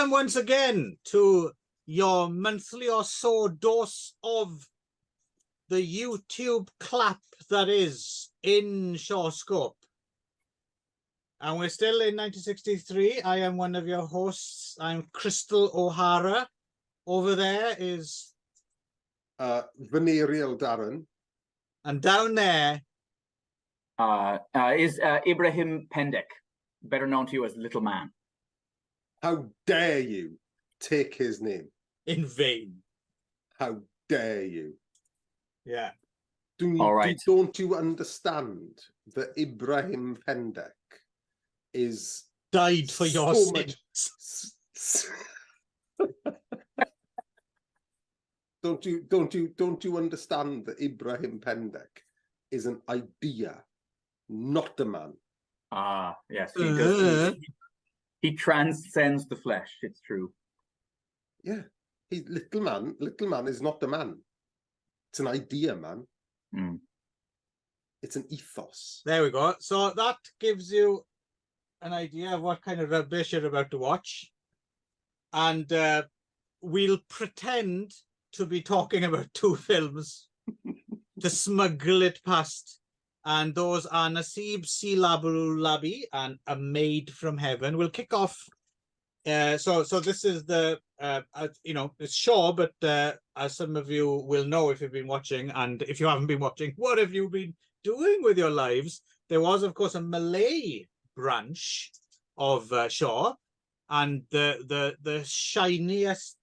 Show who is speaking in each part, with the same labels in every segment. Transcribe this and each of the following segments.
Speaker 1: Welcome once again to your monthly or so dose of the YouTube clap that is in ShawScope. And we're still in 1963. I am one of your hosts. I'm Crystal O'Hara. Over there is...
Speaker 2: Venereal Darren.
Speaker 1: And down there...
Speaker 3: is Ibrahim Pendek, better known to you as Little Man.
Speaker 2: How dare you take his name?
Speaker 1: In vain.
Speaker 2: How dare you?
Speaker 1: Yeah.
Speaker 2: Don't you understand that Ibrahim Pendek is...
Speaker 1: died for your sins.
Speaker 2: Don't you understand that Ibrahim Pendek is an idea, not a man?
Speaker 3: Ah, yes, he does. He transcends the flesh. It's true.
Speaker 2: Yeah, little man is not a man. It's an idea, man.
Speaker 3: Mm.
Speaker 2: It's an ethos.
Speaker 1: There we go. So that gives you an idea of what kind of rubbish you're about to watch. And we'll pretend to be talking about two films to smuggle it past. And those are NASIB, LABU, LABI, and A Maid from Heaven. We'll kick off. So this is the, it's Shaw, but as some of you will know if you've been watching, and if you haven't been watching, what have you been doing with your lives? There was, of course, a Malay branch of Shaw, and the shiniest,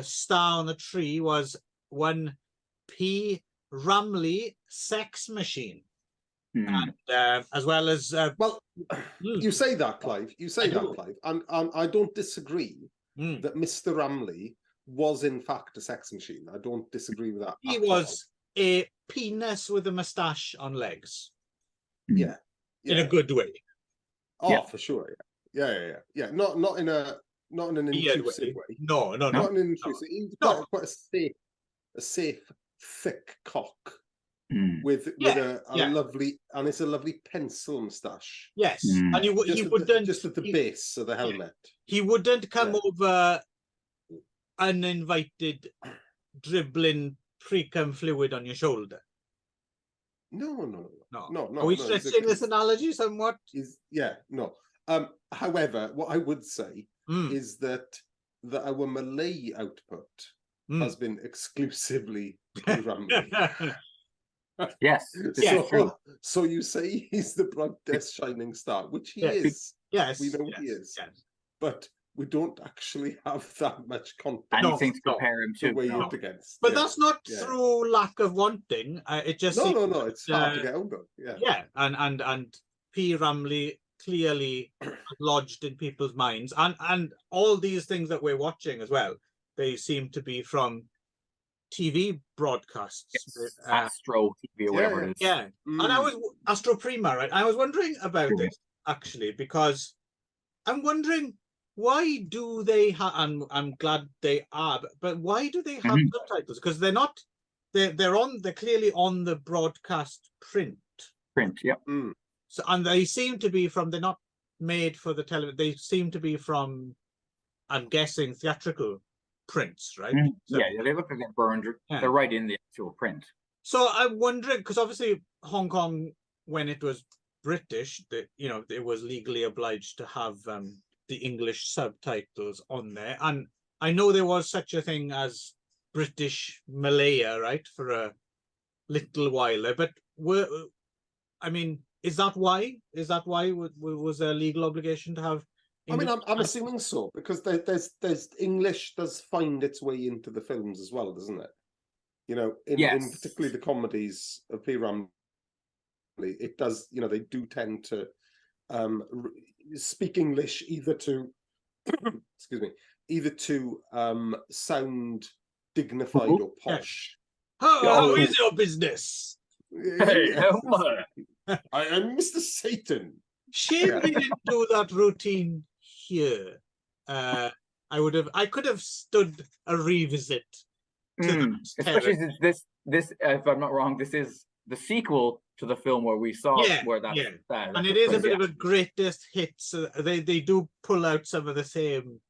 Speaker 1: star on the tree was one P. Ramlee Sex Machine. And as well as
Speaker 2: you say that, Clive. You say that, Clive, and I don't disagree that Mr. Ramlee was in fact a sex machine. I don't disagree with that.
Speaker 1: He was a penis with a moustache on legs.
Speaker 2: Yeah,
Speaker 1: in a good way.
Speaker 2: Oh,
Speaker 3: yeah.
Speaker 2: For sure. Yeah. Not in an intrusive way.
Speaker 1: No.
Speaker 2: Not in an intrusive. He's got quite a safe, thick cock. With a lovely, and it's a lovely pencil moustache.
Speaker 1: Yes, and he wouldn't
Speaker 2: just at the base of the helmet.
Speaker 1: He wouldn't come over uninvited, dribbling pre-cum fluid on your shoulder.
Speaker 2: No.
Speaker 1: Are we stretching this analogy somewhat?
Speaker 2: However, what I would say is that our Malay output has been exclusively Ramlee.
Speaker 3: Yes.
Speaker 2: So you say he's the brightest shining star, which he is.
Speaker 1: Yes.
Speaker 2: We know he is. Yes. But we don't actually have that much content.
Speaker 3: Anything to compare him to.
Speaker 2: Weigh it against.
Speaker 1: But that's not through lack of wanting. It just
Speaker 2: no. It's hard to get hold of.
Speaker 1: Yeah. And P. Ramlee clearly lodged in people's minds, and all these things that we're watching as well. They seem to be from TV broadcasts,
Speaker 3: Astro TV or whatever it is.
Speaker 1: Yeah, and I was Astro Prima, right? I was wondering about it actually, because I'm wondering why do they have, and I'm glad they are, but why do they have subtitles? Because they're not, they're clearly on the broadcast print.
Speaker 3: Yeah.
Speaker 1: So, and they seem to be from, they're not made for the television. They seem to be from, I'm guessing, theatrical prints, right?
Speaker 3: So, they look like they're burned. They're right in the actual print.
Speaker 1: So I'm wondering, because obviously Hong Kong, when it was British, it was legally obliged to have the English subtitles on there, and I know there was such a thing as British Malaya, right, for a little while there. But is that why? Was there a legal obligation to have?
Speaker 2: English? I mean, I'm assuming so, because there's English does find its way into the films as well, doesn't it? In particularly the comedies of P. Ramlee, it does. They do tend to speak English either to sound dignified or posh.
Speaker 1: How is your business?
Speaker 3: Hey,
Speaker 2: I am Mr. Satan.
Speaker 1: Shame we didn't do that routine here. I could have stood a revisit.
Speaker 3: Especially since this, if I'm not wrong, this is the sequel to the film where we saw where that.
Speaker 1: And it is a bit of a greatest hits. They do pull out some of the same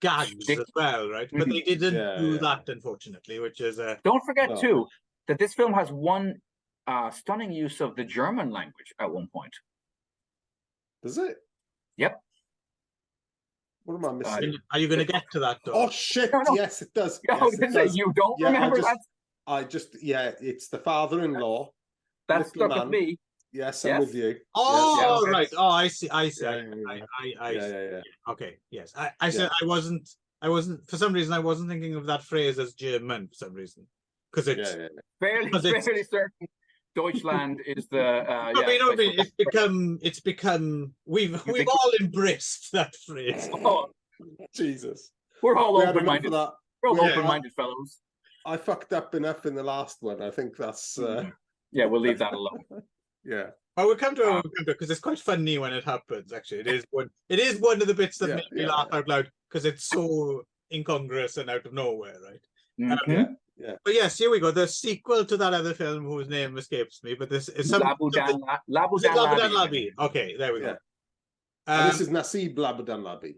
Speaker 1: gags as well, right? But they didn't do that, unfortunately, which is
Speaker 3: Don't forget too that this film has one stunning use of the German language at one point.
Speaker 2: Does it?
Speaker 3: Yep.
Speaker 2: What am I missing?
Speaker 1: Are you going to get to that, though?
Speaker 2: Oh shit!
Speaker 3: No.
Speaker 2: Yes, it does.
Speaker 3: No,
Speaker 2: yes, it does.
Speaker 3: You don't remember that?
Speaker 2: It's the father-in-law.
Speaker 3: That stuck with me.
Speaker 2: Yes, I'm with you.
Speaker 1: Oh,
Speaker 2: yes.
Speaker 1: right. Oh, I see.
Speaker 2: Yeah.
Speaker 1: Okay. Yes. I said I wasn't. For some reason, I wasn't thinking of that phrase as German for some reason, because it's
Speaker 3: fairly certain. Deutschland is the.
Speaker 1: I mean, it's become. We've all embraced that phrase.
Speaker 2: Oh, Jesus.
Speaker 3: We're all open-minded. We're all open-minded fellows.
Speaker 2: I fucked up enough in the last one. I think that's.
Speaker 3: Yeah, we'll leave that alone.
Speaker 2: Yeah.
Speaker 1: Well, we'll come to it because it's quite funny when it happens. Actually, it is one of the bits that make me laugh out loud because it's so incongruous and out of nowhere, right? But yes, here we go. The sequel to that other film whose name escapes me, but this is
Speaker 3: LABU Dan LABI.
Speaker 1: Okay, there we go.
Speaker 2: And this is NASIB LABU Dan LABI.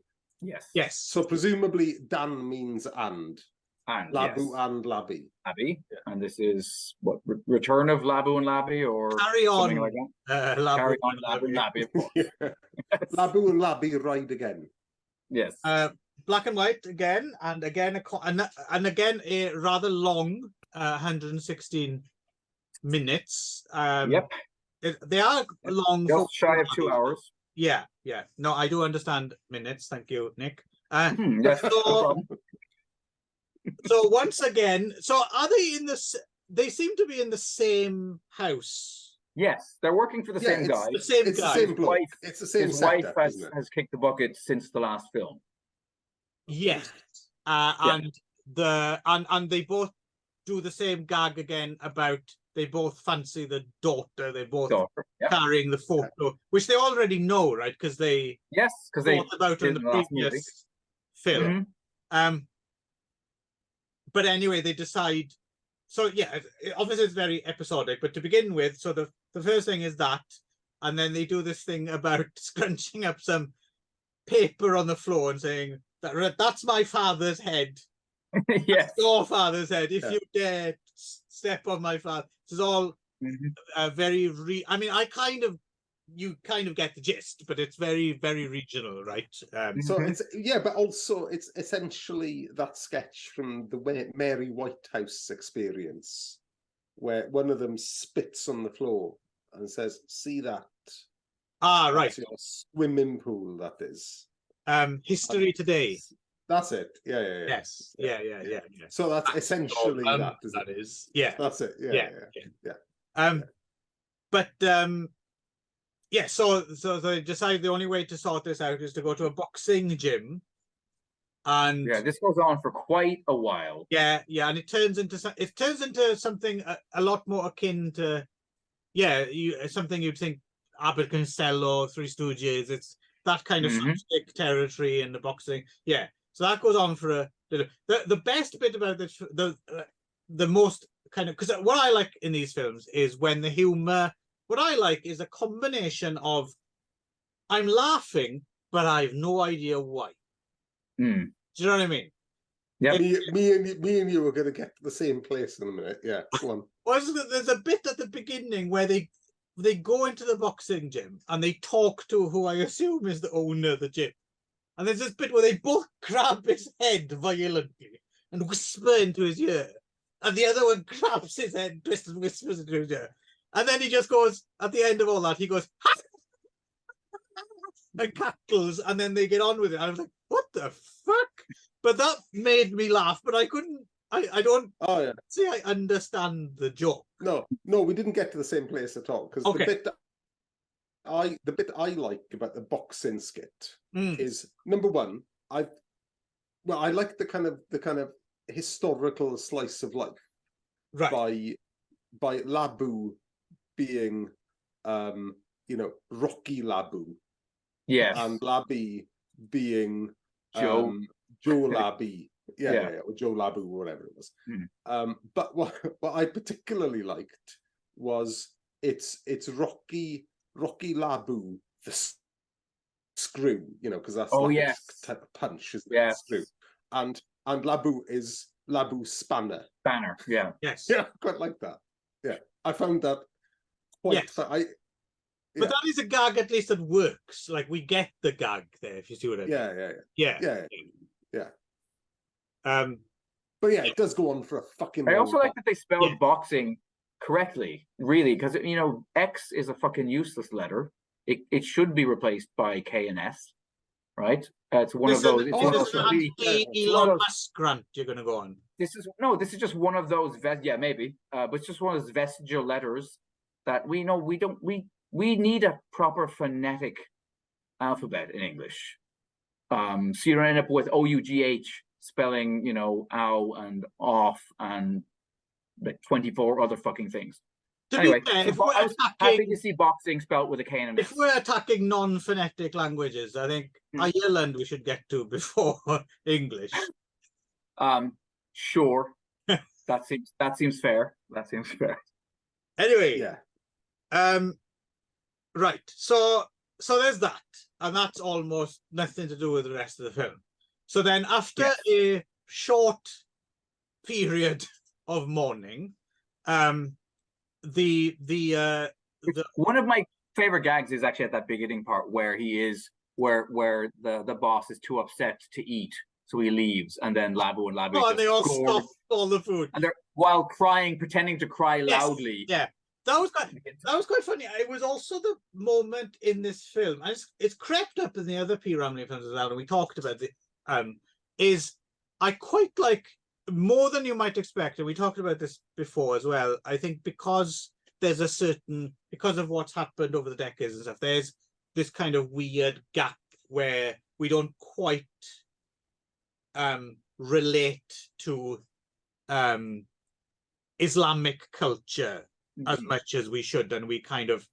Speaker 1: Yes.
Speaker 2: So presumably Dan means and LABU and LABI.
Speaker 3: LABI. And this is what Return of LABU and LABI, or
Speaker 1: Carry on,
Speaker 3: something like that. Carry on LABU and LABI, of course.
Speaker 2: LABU and LABI ride again.
Speaker 3: Yes.
Speaker 1: Black and white again, and again a rather long 116 minutes. They are long.
Speaker 3: Just shy of 2 hours.
Speaker 1: Yeah. No, I do understand minutes. Thank you, Nick. So once again, are they in this? They seem to be in the same house.
Speaker 3: Yes, they're working for the same guy.
Speaker 1: The same guy.
Speaker 2: It's the same.
Speaker 3: His wife has kicked the bucket since the last film.
Speaker 1: Yes, and they both do the same gag again about they both fancy the daughter. They both carrying the photo, which they already know, right? Because they thought about in the previous film. But anyway, they decide. So obviously it's very episodic. But to begin with, so the first thing is that, and then they do this thing about scrunching up some paper on the floor and saying that's my father's head.
Speaker 3: Yes,
Speaker 1: that's your father's head. If you dare step on my father, this is all very. I mean, you kind of get the gist, but it's very, very regional, right?
Speaker 2: So it's but also it's essentially that sketch from the Mary Whitehouse experience, where one of them spits on the floor and says, "See that?
Speaker 1: Right.
Speaker 2: That's your swimming pool. That is."
Speaker 1: History Today.
Speaker 2: That's it. Yeah.
Speaker 1: Yes. Yeah.
Speaker 2: So that's essentially that.
Speaker 1: That is. Yeah.
Speaker 2: That's it. Yeah.
Speaker 1: But so they decide the only way to sort this out is to go to a boxing gym, and
Speaker 3: this goes on for quite a while.
Speaker 1: And it turns into something a lot more akin to something you'd think Abbott and Costello, Three Stooges. It's that kind of slapstick territory in the boxing. So that goes on for a little. The best bit about this, the most kind of, because what I like in these films is when the humor. What I like is a combination of I'm laughing, but I have no idea why. Do you know what I mean?
Speaker 3: Yeah.
Speaker 2: Me and you are going to get to the same place in a minute. Yeah, come on.
Speaker 1: Well, there's a bit at the beginning where they go into the boxing gym and they talk to who I assume is the owner of the gym. And there's this bit where they both grab his head violently and whisper into his ear. And the other one grabs his head, twists and whispers into his ear. And then he just goes, at the end of all that, he goes, and cackles, and then they get on with it. And I was like, what the fuck? But that made me laugh, but I couldn't, I don't see I understand the joke.
Speaker 2: No, we didn't get to the same place at all. Because the bit I like about the boxing skit is, number one, I like the kind of historical slice of life. Right. By LABU being Rocky LABU, and LABI being Joe LABI, or Joe LABU, or whatever it was. But what I particularly liked was it's Rocky LABU, the screw, you know, because that's like a type of punch, isn't it? Screw. And LABU is LABU spanner.
Speaker 3: Banner, yeah.
Speaker 1: Yes.
Speaker 2: Yeah, quite like that. Yeah. I found that quite fun.
Speaker 1: But that is a gag, at least, that works. Like, we get the gag there, if you see what I mean.
Speaker 2: Yeah.
Speaker 1: But
Speaker 2: yeah, it does go on for a fucking
Speaker 3: I also
Speaker 2: long
Speaker 3: like that they spelled boxing correctly, really, because, you know, X is a fucking useless letter. It should be replaced by K and S, right? It's one of those. It's one of those
Speaker 1: Elon Musk grant you're going to go on.
Speaker 3: This is just one of those. Maybe, but it's just one of those vestigial letters that we know we need a proper phonetic alphabet in English. So you don't end up with OUGH spelling, you know, ow and off and like 24 other fucking things. Anyway, I was happy to see boxing spelled with a K and an S.
Speaker 1: If we're attacking non-phonetic languages, I think Ireland we should get to before English.
Speaker 3: Sure. that seems fair. That seems fair.
Speaker 1: Anyway, right. So there's that, and that's almost nothing to do with the rest of the film. So then, after a short period of mourning,
Speaker 3: one of my favorite gags is actually at that beginning part where where the boss is too upset to eat, so he leaves, and then LABU and LABI
Speaker 1: they all stuff all the food,
Speaker 3: and they're while crying, pretending to cry loudly.
Speaker 1: Yeah, that was quite funny. It was also the moment in this film, and it's crept up in the other P. Ramlee films as well, and we talked about it. Is I quite like, more than you might expect, and we talked about this before as well. I think because of what's happened over the decades and stuff, there's this kind of weird gap where we don't quite relate to Islamic culture as much as we should, and we kind of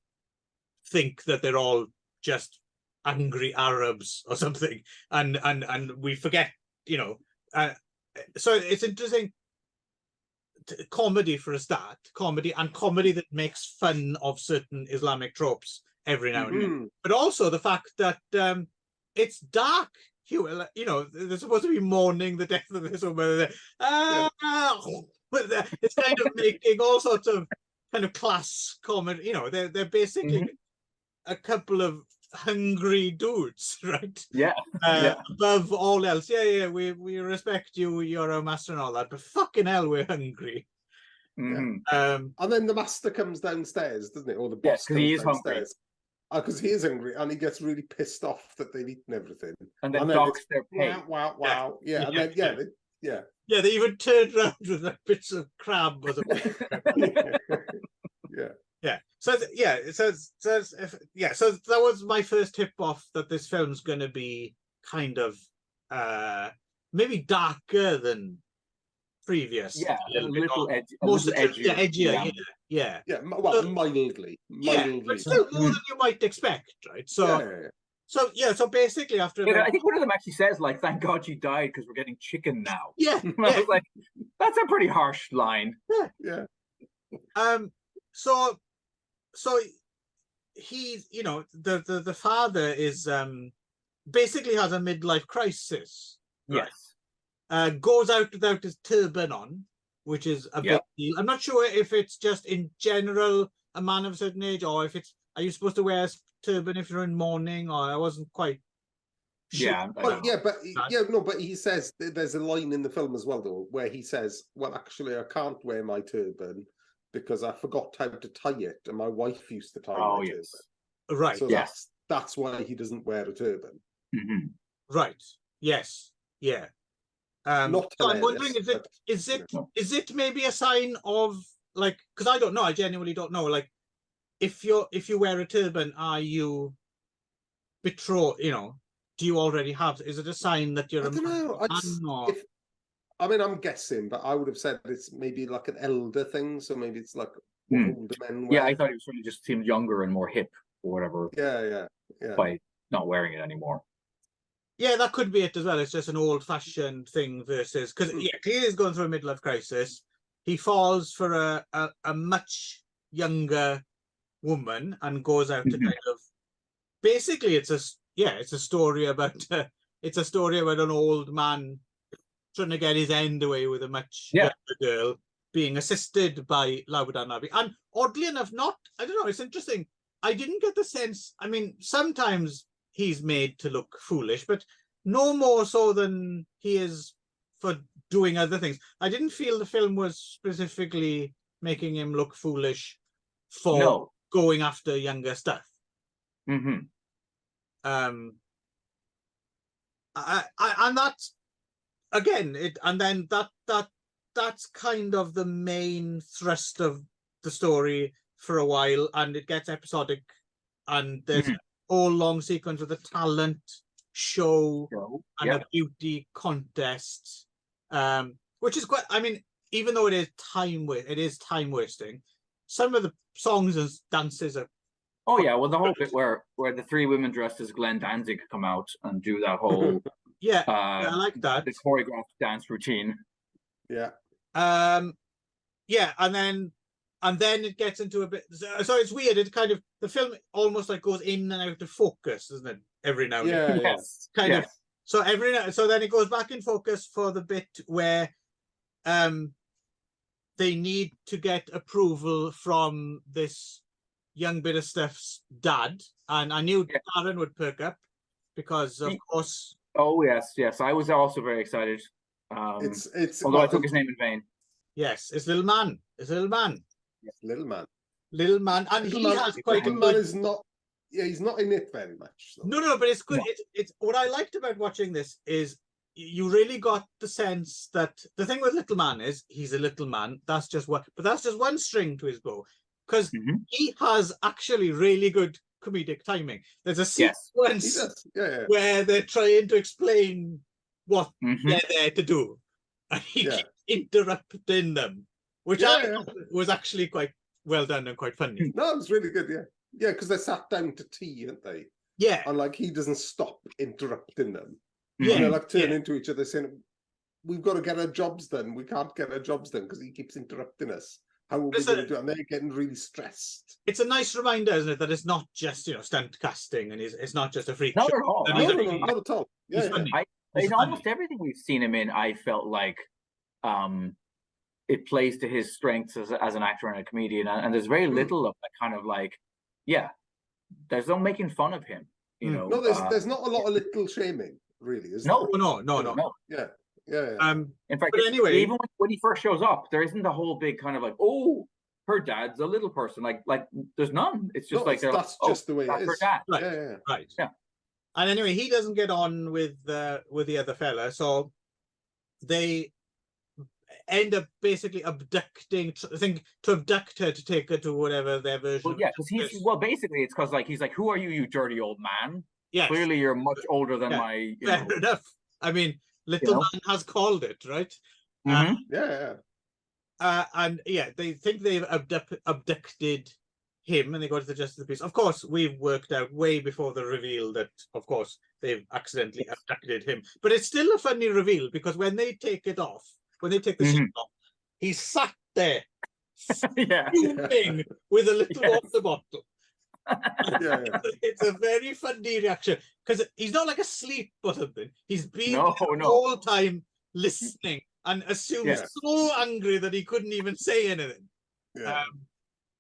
Speaker 1: think that they're all just angry Arabs or something, and we forget, you know. So it's interesting. Comedy for a start, comedy that makes fun of certain Islamic tropes every now and again, but also the fact that it's dark. You know, they're supposed to be mourning the death of this woman. But it's kind of making all sorts of kind of class comedy. You know, they're basically a couple of hungry dudes, right? Above all else, we respect you, you're our master and all that, but fucking hell, we're hungry.
Speaker 2: And then the master comes downstairs, doesn't it? Or the boss comes
Speaker 3: he is
Speaker 2: downstairs because he is hungry, and he gets really pissed off that they've eaten everything,
Speaker 3: and then docks their pay.
Speaker 2: Wow. And then
Speaker 1: they even turned around with like bits of crab or something. So that was my first tip off that this film's going to be kind of maybe darker than previous.
Speaker 3: A little edgier.
Speaker 2: Well, mildly.
Speaker 1: But still more than you might expect, right? So basically, after
Speaker 3: I think one of them actually says, like, "Thank God you died because we're getting chicken now."
Speaker 1: I
Speaker 3: was like, that's a pretty harsh line.
Speaker 1: So he's, you know, the father is basically has a midlife crisis. Goes out without his turban on, which is a big deal. I'm not sure if it's just in general a man of a certain age, or if it's, are you supposed to wear a turban if you're in mourning, or I wasn't quite sure.
Speaker 2: But he says, there's a line in the film as well, though, where he says, well, actually, I can't wear my turban because I forgot how to tie it, and my wife used to tie my turban.
Speaker 1: Right.
Speaker 2: So that's why he doesn't wear a turban.
Speaker 1: Right. Yes. Yeah.
Speaker 2: Not
Speaker 1: so I'm wondering, is it maybe a sign of, like, because I don't know, I genuinely don't know, like, if you wear a turban, are you betrothed? You know, do you already have? Is it a sign that you're?
Speaker 2: I don't know. I mean, I'm guessing, but I would have said it's maybe like an elder thing. So maybe it's like older men wear.
Speaker 3: Yeah, I thought it was really just seemed younger and more hip or whatever.
Speaker 2: Yeah.
Speaker 3: By not wearing it anymore.
Speaker 1: Yeah, that could be it as well. It's just an old-fashioned thing versus, because clearly he's going through a midlife crisis. He falls for a much younger woman and goes out to kind of, basically it's a story about an old man trying to get his end away with a much younger girl, being assisted by LABU and LABI. And oddly enough, I don't know, it's interesting. I didn't get the sense, I mean, sometimes he's made to look foolish, but no more so than he is for doing other things. I didn't feel the film was specifically making him look foolish for going after younger stuff. And that's, again, that's kind of the main thrust of the story for a while, and it gets episodic, and there's a whole long sequence with a talent show and a beauty contest, which is quite, I mean, even though it is time wasting, some of the songs and dances are
Speaker 3: well, the whole bit where the three women dressed as Glenn Danzig come out and do that whole
Speaker 1: I like that,
Speaker 3: the choreographed dance routine.
Speaker 1: And then it gets into a bit, so it's weird, it kind of, the film almost like goes in and out of focus, doesn't it, every now and then? Of, so then it goes back in focus for the bit where they need to get approval from this young bit of stuff's dad, and I knew Darren would perk up because of course.
Speaker 3: Oh yes, I was also very excited.
Speaker 2: It's
Speaker 3: although I took his name in vain.
Speaker 1: Yes, it's little man.
Speaker 2: Little man,
Speaker 1: and he has quite a good.
Speaker 2: Man is not. Yeah, he's not in it very much. So.
Speaker 1: No, but it's good. It's what I liked about watching this is you really got the sense that the thing with little man is he's a little man. That's just one string to his bow, because he has actually really good comedic timing. There's a sequence where they're trying to explain what they're there to do, and he keeps interrupting them, which I thought was actually quite well done and quite funny.
Speaker 2: No, it was really good. Yeah, because they sat down to tea, didn't they?
Speaker 1: Yeah,
Speaker 2: and like he doesn't stop interrupting them. Yeah, and they like turn into each other saying, "We've got to get our jobs done. We can't get our jobs done because he keeps interrupting us. How are we going to do it?" And they're getting really stressed.
Speaker 1: It's a nice reminder, isn't it, that it's not just stunt casting and it's not just a freak
Speaker 3: show.
Speaker 1: Not
Speaker 2: at all. Yeah,
Speaker 3: in almost everything we've seen him in, I felt like it plays to his strengths as an actor and a comedian, and there's very little of that kind of like, there's no making fun of him. You know,
Speaker 2: no, there's not a lot of little shaming, really, is there?
Speaker 1: No.
Speaker 2: Yeah.
Speaker 3: In fact,
Speaker 1: but anyway,
Speaker 3: even when he first shows up, there isn't a whole big kind of like, oh, her dad's a little person. Like there's none. It's just
Speaker 2: that's just the way it is.
Speaker 3: Her dad.
Speaker 1: Right. And anyway, he doesn't get on with the other fella, so they end up basically abducting. I think to abduct her to take her to whatever their version.
Speaker 3: Well, because basically it's because he's like, who are you, you dirty old man?
Speaker 1: Yes.
Speaker 3: Clearly, you're much older than my.
Speaker 1: Fair enough. I mean, little man has called it, right?
Speaker 2: And
Speaker 1: they think they've abducted him, and they go to the justice of the peace. Of course, we've worked out way before the reveal that, of course, they've accidentally abducted him. But it's still a funny reveal because when they take it off, when they take the sheet off, he's sat there, fuming with a little water bottle. It's a very funny reaction because he's not like asleep or something. He's been the whole time listening and assumed so angry that he couldn't even say anything.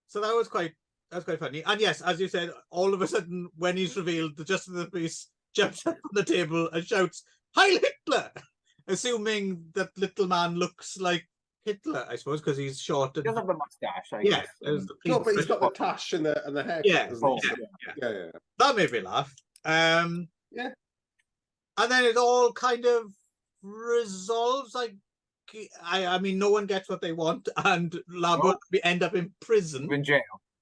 Speaker 1: So that was quite funny. And yes, as you said, all of a sudden when he's revealed, the justice of the peace jumps up on the table and shouts, "Heil Hitler!" assuming that little man looks like Hitler, I suppose, because he's short. And...
Speaker 3: He doesn't have the mustache, I guess.
Speaker 2: No, but he's got the tash and the hair.
Speaker 1: Yeah. That made me laugh. And then it all kind of resolves. Like, I mean, no one gets what they want, and LABU end up in prison.
Speaker 3: In jail.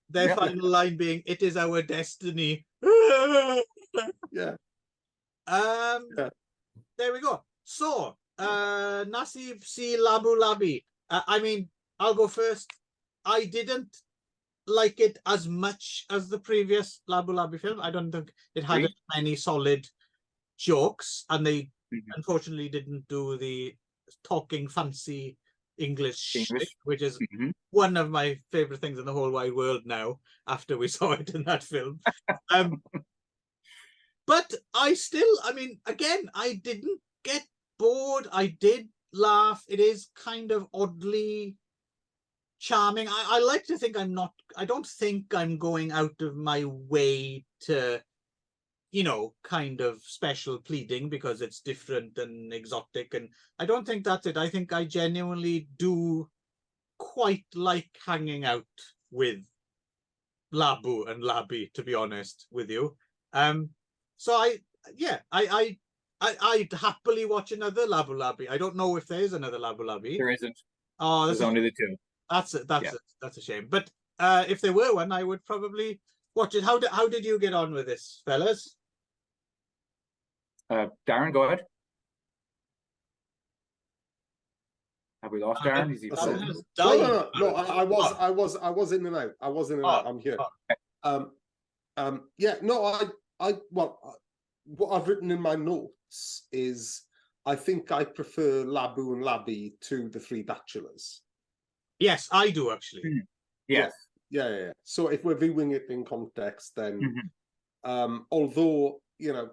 Speaker 1: Their final line being, "It is our destiny." There we go. So, NASIB C LABU LABI. I mean, I'll go first. I didn't like it as much as the previous LABU LABI film. I don't think it had as many solid jokes, and they unfortunately didn't do the talking fancy English, shtick, which is
Speaker 3: Mhm.
Speaker 1: one of my favorite things in the whole wide world now, after we saw it in that film. But I mean, again, I didn't get bored. I did laugh. It is kind of oddly charming. I like to think I don't think I'm going out of my way to, you know, kind of special pleading because it's different and exotic. And I don't think that's it. I think I genuinely do quite like hanging out with LABU and LABI, to be honest with you. So I'd happily watch another LABU LABI. I don't know if there is another LABU LABI.
Speaker 3: There isn't.
Speaker 1: Oh,
Speaker 3: There's only the two.
Speaker 1: that's a shame. But if there were one, I would probably watch it. How did you get on with this, fellas?
Speaker 3: Darren, go ahead. Have we lost Darren? Is he
Speaker 2: No, I was in and out. I was in and out. I'm here. Yeah, no, what I've written in my notes is I think I prefer LABU and LABI to The Three Bachelors.
Speaker 1: Yes, I do actually.
Speaker 3: Yes.
Speaker 2: Yeah. So if we're viewing it in context, then although, you know,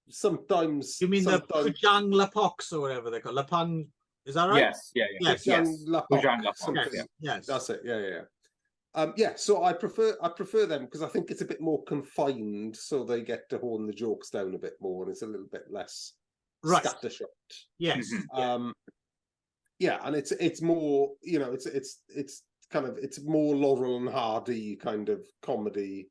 Speaker 2: sometimes
Speaker 1: you mean the Pujang Lapox or whatever they call Lapang, is that right?
Speaker 3: Yes, yes.
Speaker 2: Pujang
Speaker 3: Lapox,
Speaker 1: yes.
Speaker 2: That's it. Yeah. So I prefer them because I think it's a bit more confined, so they get to hone the jokes down a bit more, and it's a little bit less scattershot.
Speaker 1: Yes.
Speaker 2: Yeah, and it's more, you know, it's kind of, it's more Laurel and Hardy kind of comedy,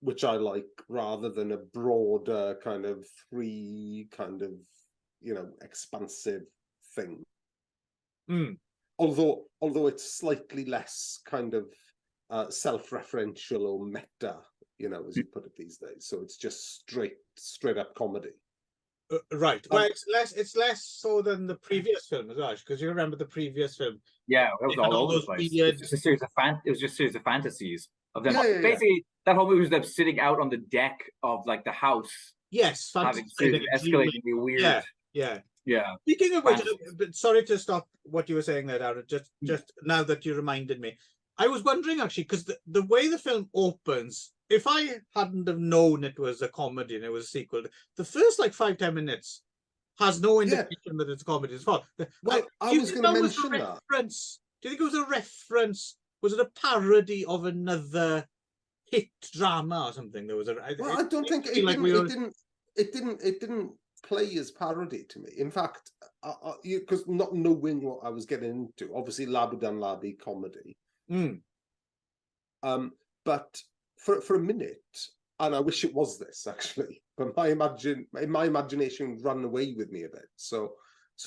Speaker 2: which I like, rather than a broader kind of free kind of, you know, expansive thing. Although it's slightly less kind of self-referential or meta, you know, as you put it these days. So it's just straight up comedy.
Speaker 1: Right. Well, it's less so than the previous film as well, because you remember the previous film.
Speaker 3: Yeah, it was all over the place. It was just a series of fantasies of them. Basically, that whole movie was them sitting out on the deck of like the house.
Speaker 1: Yes,
Speaker 3: having escalating weird. Yeah.
Speaker 1: Speaking of which, sorry to stop what you were saying there, Darren. Just now that you reminded me, I was wondering actually, because the way the film opens, if I hadn't have known it was a comedy and it was a sequel, the first like 5-10 minutes has no indication that it's a comedy as well.
Speaker 2: Well, I was going to mention that.
Speaker 1: Do you think it was a reference? Was it a parody of another hit drama or something? There was a.
Speaker 2: Well, I don't think it didn't play as parody to me. In fact, because not knowing what I was getting into, obviously LABU dan LABI comedy. But for a minute, and I wish it was this actually, but my imagination ran away with me a bit. So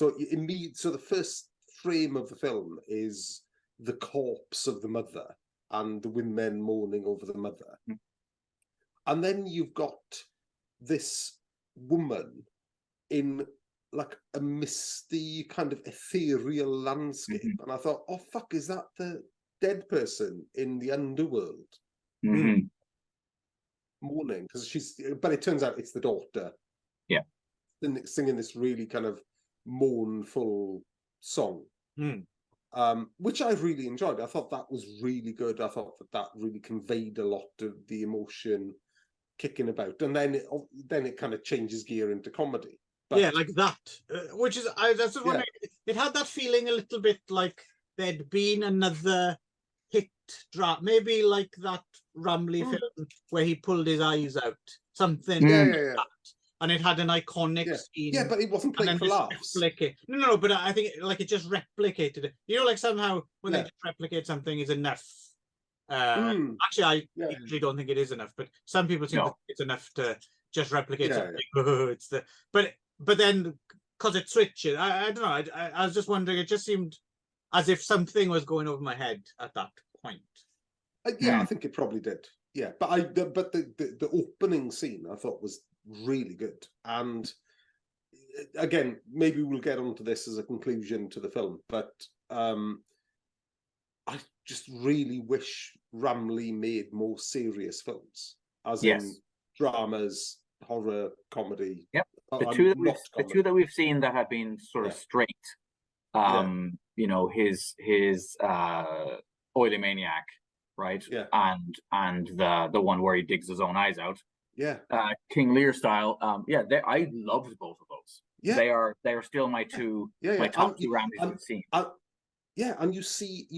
Speaker 2: the first frame of the film is the corpse of the mother and the women mourning over the mother, and then you've got this woman in like a misty kind of ethereal landscape, and I thought, oh fuck, is that the dead person in the underworld? Mourning, but it turns out it's the daughter.
Speaker 3: Yeah,
Speaker 2: singing this really kind of mournful song, which I really enjoyed. I thought that was really good. I thought that really conveyed a lot of the emotion kicking about, and then it kind of changes gear into comedy. But,
Speaker 1: yeah, like that, which is that's what it had that feeling a little bit like there'd been another hit drama, maybe like that Ramlee film where he pulled his eyes out, something like that. And it had an iconic scene.
Speaker 2: Yeah, but it wasn't playing for laughs.
Speaker 1: No, but I think it just replicated it. You know, like somehow when they just replicate something is enough. Actually, I actually don't think it is enough, but some people think it's enough to just replicate something. But then because it switches, I don't know. I was just wondering. It just seemed as if something was going over my head at that point.
Speaker 2: I think it probably did. Yeah, but the opening scene I thought was really good, and again, maybe we'll get onto this as a conclusion to the film, but I just really wish Ramlee made more serious films, as in dramas, horror, comedy.
Speaker 3: Yep, the two that we've seen that have been sort of straight. you know, his Oily Maniac, right?
Speaker 2: Yeah.
Speaker 3: And the one where he digs his own eyes out.
Speaker 2: Yeah.
Speaker 3: King Lear style. I loved both of those.
Speaker 2: Yeah.
Speaker 3: They are still my two my top two Ramleys I've seen.
Speaker 2: Yeah, and you see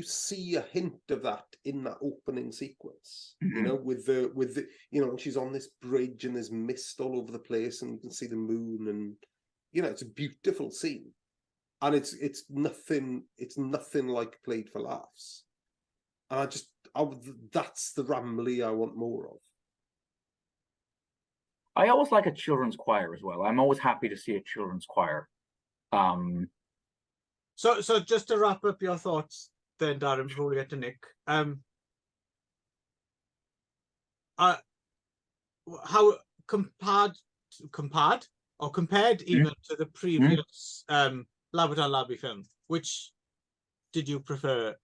Speaker 2: a hint of that in that opening sequence,
Speaker 3: Mm-hmm.
Speaker 2: you know, with the you know, and she's on this bridge and there's mist all over the place and you can see the moon, and you know, it's a beautiful scene, and it's nothing like Played for Laughs, and that's the Ramlee I want more of.
Speaker 3: I always like a children's choir as well. I'm always happy to see a children's choir.
Speaker 1: So just to wrap up your thoughts then, Darren, before we get to Nick, how compared even to the previous LABU and LABI film, which did you prefer?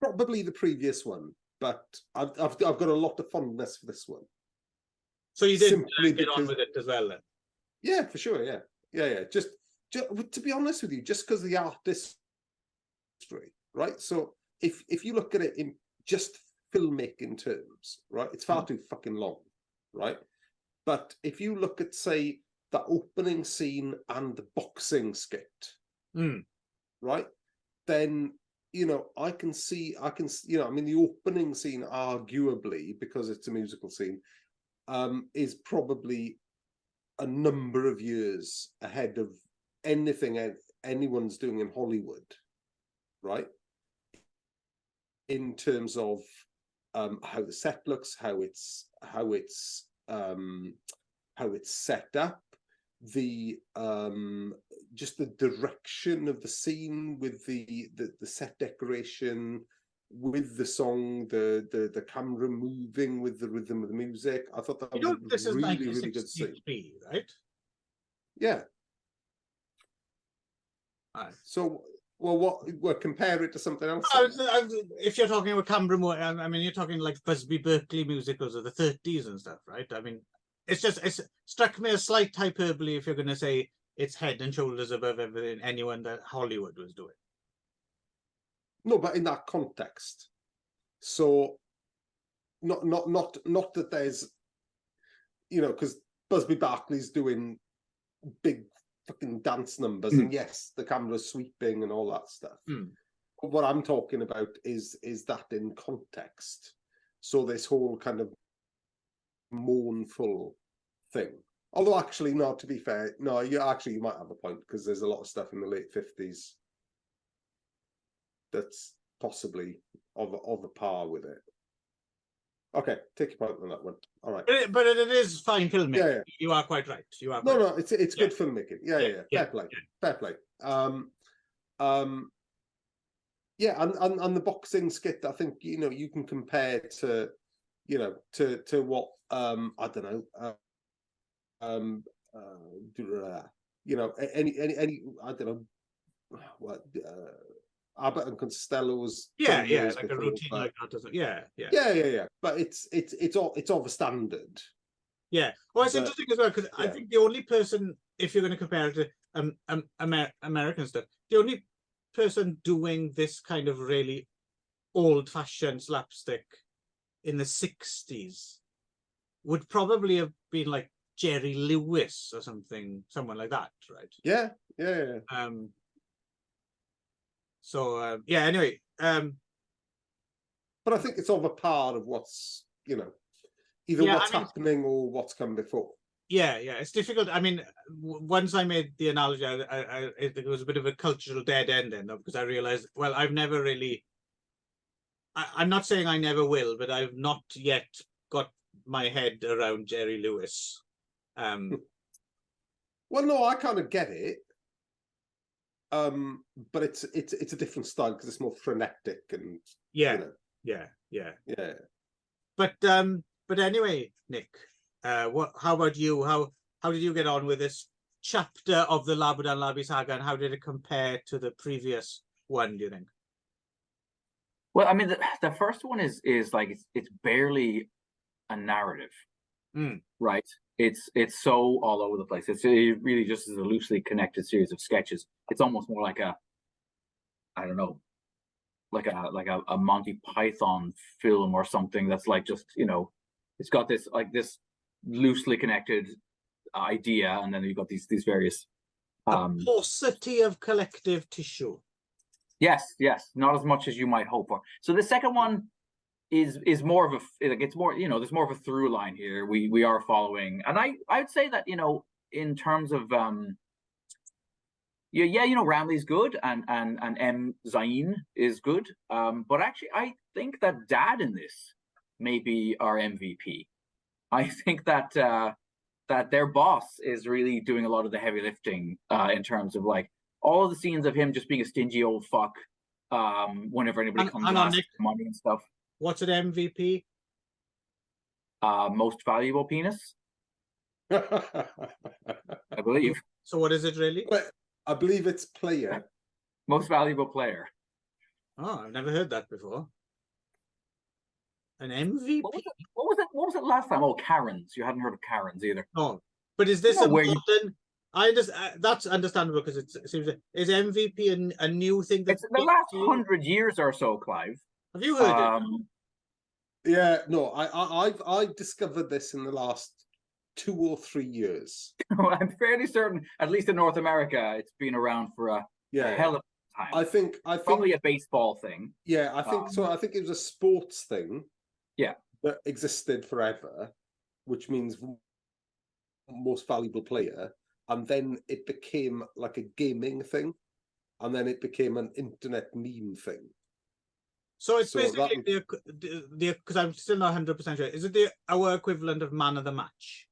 Speaker 2: Probably the previous one, but I've got a lot of fondness for this one.
Speaker 1: So you did get on with it as well then?
Speaker 2: Yeah, for sure. Yeah. Just to be honest with you, just because of the artistry, right? So if you look at it in just filmmaking terms, right, it's far too fucking long, right? But if you look at, say, the opening scene and the boxing skit, right, then, you know, I can see, you know, I mean, the opening scene, arguably, because it's a musical scene, is probably a number of years ahead of anything anyone's doing in Hollywood, right? In terms of how the set looks, how it's set up, the just the direction of the scene with the set decoration, with the song, the camera moving with the rhythm of the music. I thought that was a really good scene,
Speaker 1: right?
Speaker 2: Yeah. So, well, we'll compare it to something else.
Speaker 1: If you're talking about camera, I mean, you're talking like Busby Berkeley musicals of the 30s and stuff, right? I mean, it's struck me as slight hyperbole if you're going to say it's head and shoulders above everything anyone that Hollywood was doing.
Speaker 2: No, but in that context, so not that there's, you know, because Busby Berkeley's doing big fucking dance numbers, and yes, the camera's sweeping and all that stuff. But what I'm talking about is that in context. So this whole kind of mournful thing. Although actually, no, to be fair, no, you might have a point, because there's a lot of stuff in the late 50s that's possibly of a par with it. Okay, take your point on that one. All right,
Speaker 1: but it is fine filmmaking.
Speaker 2: Yeah.
Speaker 1: You are quite right.
Speaker 2: No, it's good filmmaking. Yeah. Fair play. Yeah, and the boxing skit, I think, you know, you can compare to, you know, to what I don't know, you know, any I don't know what Abbott and Costello's
Speaker 1: like
Speaker 2: before,
Speaker 1: a routine like that, doesn't it?
Speaker 2: Yeah. But it's of a standard.
Speaker 1: Yeah. Well, it's interesting as well, because I think the only person, if you're going to compare it to American stuff, the only person doing this kind of really old-fashioned slapstick in the 60s would probably have been like Jerry Lewis or someone like that, right?
Speaker 2: Yeah.
Speaker 1: So anyway,
Speaker 2: but I think it's of a part of what's, you know, either what's happening or what's come before.
Speaker 1: Yeah, it's difficult. I mean, once I made the analogy, it was a bit of a cultural dead end then, because I realized, well, I've never really, I'm not saying I never will, but I've not yet got my head around Jerry Lewis.
Speaker 2: Well, no, I kind of get it. But it's a different style, because it's more frenetic and you know. Yeah.
Speaker 1: But anyway, Nick, how about you? How did you get on with this chapter of the LABU and LABI saga, and how did it compare to the previous one, do you think?
Speaker 3: Well, I mean, the first one is like it's barely a narrative, right? it's so all over the place. It really just is a loosely connected series of sketches. It's almost more like I don't know, like a Monty Python film or something that's like just, it's got this this loosely connected idea, and then you've got these various
Speaker 1: a paucity of collective tissue.
Speaker 3: Yes, not as much as you might hope for. So the second one is more of a, it's more, there's more of a through line here. We are following, and I would say that, in terms of Ramlee's good, and M. Zayn is good, but actually I think that Dad in this may be our MVP. I think that that their boss is really doing a lot of the heavy lifting, in terms of like all of the scenes of him just being a stingy old fuck whenever anybody comes and asks for money and stuff.
Speaker 1: What's an MVP?
Speaker 3: Most valuable penis, I believe.
Speaker 1: So what is it really?
Speaker 2: I believe it's player.
Speaker 3: Most valuable player.
Speaker 1: Oh, I've never heard that before. An MVP.
Speaker 3: What was it last time? Oh, Karens. You hadn't heard of Karens either.
Speaker 1: Oh, but is this a
Speaker 3: where
Speaker 1: modern? I understand. That's understandable because it seems is MVP a new thing?
Speaker 3: It's the last 100 years or so, Clive.
Speaker 1: Have you heard it?
Speaker 2: Yeah, no, I've discovered this in the last 2 or 3 years.
Speaker 3: I'm fairly certain, at least in North America, it's been around for a hell of a time.
Speaker 2: I think
Speaker 3: probably a baseball thing.
Speaker 2: Yeah, I think so. I think it was a sports thing.
Speaker 3: Yeah,
Speaker 2: that existed forever, which means most valuable player, and then it became like a gaming thing, and then it became an internet meme thing.
Speaker 1: So it's basically the because I'm still not 100% sure. Is it our equivalent of man of the match?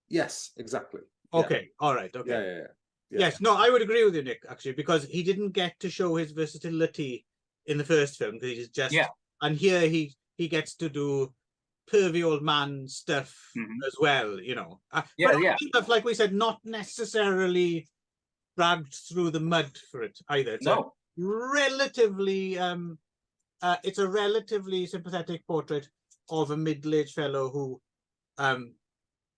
Speaker 2: Yes, exactly.
Speaker 1: Okay, all right, okay.
Speaker 2: Yeah.
Speaker 1: Yes, no, I would agree with you, Nick, actually, because he didn't get to show his versatility in the first film because he's just and here he gets to do pervy old man stuff as well, But stuff, like we said, not necessarily dragged through the mud for it either. It's it's a relatively sympathetic portrait of a middle-aged fellow who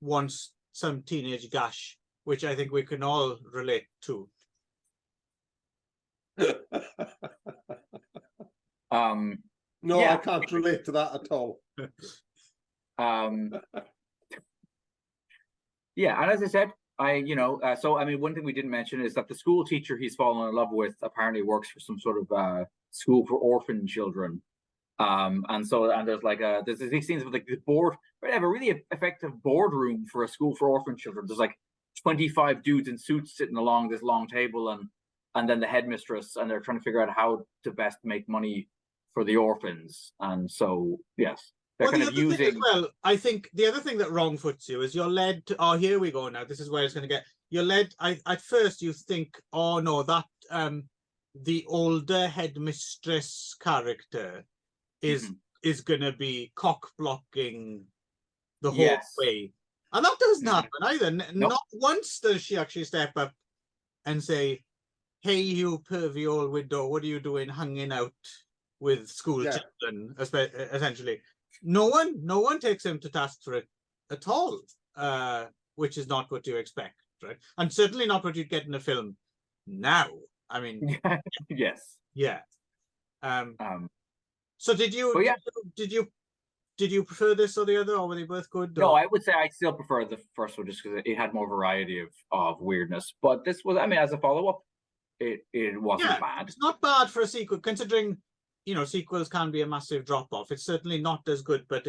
Speaker 1: wants some teenage gash, which I think we can all relate to.
Speaker 2: No, I can't relate to that at all.
Speaker 3: And as I said, so I mean, one thing we didn't mention is that the school teacher he's fallen in love with apparently works for some sort of school for orphan children, and there's like there's these scenes with like the board, whatever, really effective boardroom for a school for orphan children. There's like 25 dudes in suits sitting along this long table, and then the headmistress, and they're trying to figure out how to best make money for the orphans. And so yes, they're kind of using.
Speaker 1: Well, I think the other thing that wrong foots you is you're led to. Oh, here we go now. This is where it's going to get. You're led. At first you think, oh no, that the older headmistress character is going to be cock blocking the whole way, and that doesn't happen either. Not once does she actually step up and say, "Hey, you pervy old widow, what are you doing hanging out with school children?" Essentially, no one takes him to task for it at all, which is not what you expect, right? And certainly not what you'd get in a film now. I mean,
Speaker 3: yes,
Speaker 1: yeah. So did you prefer this or the other, or were they both good? Or?
Speaker 3: No, I would say I still prefer the first one just because it had more variety of weirdness. But this was, I mean, as a follow up, it wasn't bad.
Speaker 1: It's not bad for a sequel, considering sequels can be a massive drop off. It's certainly not as good, but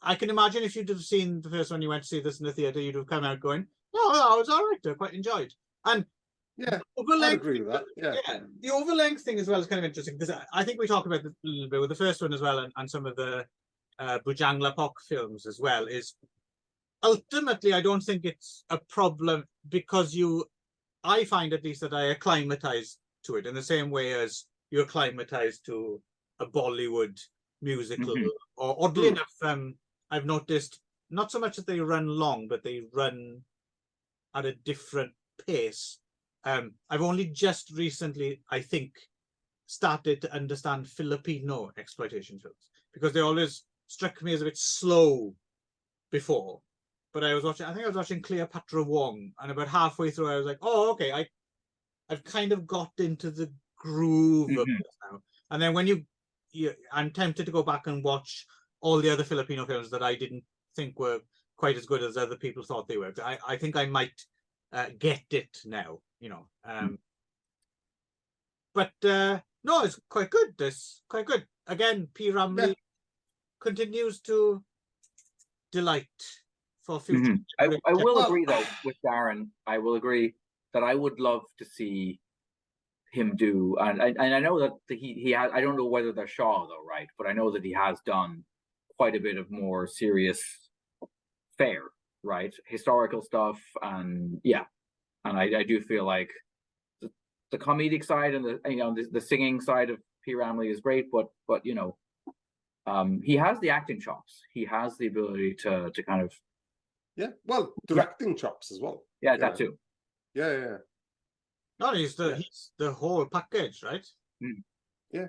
Speaker 1: I can imagine if you'd have seen the first one, you went to see this in the theater, you'd have come out going, "Oh, that was all right. I quite enjoyed." And
Speaker 2: yeah, I agree with that. Yeah,
Speaker 1: the overlength thing as well is kind of interesting because I think we talked about this a little bit with the first one as well, and some of the Bujang Lapok films as well. Is ultimately, I don't think it's a problem because I find at least that I acclimatize to it in the same way as you acclimatize to a Bollywood musical. Or oddly enough, I've noticed not so much that they run long, but they run at a different pace. I've only just recently, I think, started to understand Filipino exploitation films because they always struck me as a bit slow before. but I think I was watching Cleopatra Wong, and about halfway through I was like, oh, okay, I've kind of got into the groove of this now. And then when I'm tempted to go back and watch all the other Filipino films that I didn't think were quite as good as other people thought they were. I think I might get it now, you know. But no, it's quite good. It's quite good. Again, P. Ramlee continues to delight for future.
Speaker 3: I will agree though with Darren. I will agree that I would love to see him do, and I know that he has. I don't know whether they're Shaw though, right? But I know that he has done quite a bit of more serious fare, right? Historical stuff, and and I do feel like the comedic side and the singing side of P. Ramlee is great, but you know, he has the acting chops. He has the ability to kind of
Speaker 2: directing chops as well.
Speaker 3: Yeah, that too.
Speaker 2: Yeah.
Speaker 1: No, he's the whole package, right?
Speaker 2: Yeah.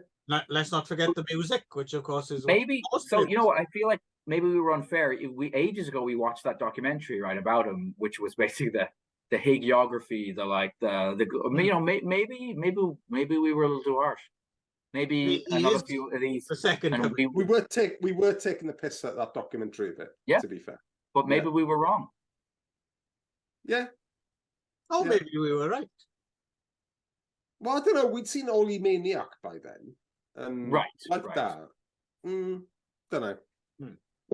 Speaker 1: Let's not forget the music, which of course is
Speaker 3: maybe. So you know what? I feel like maybe we were unfair. Ages ago we watched that documentary right about him, which was basically the hagiography, you know, maybe we were a little too harsh. Maybe another few of these.
Speaker 1: The second,
Speaker 3: and
Speaker 2: we were taking the piss at that documentary a bit.
Speaker 3: Yeah,
Speaker 2: to be fair,
Speaker 3: but maybe we were wrong.
Speaker 2: Yeah.
Speaker 1: Oh, maybe we were right.
Speaker 2: Well, I don't know. We'd seen Oli Maniac by then, and that. Don't know.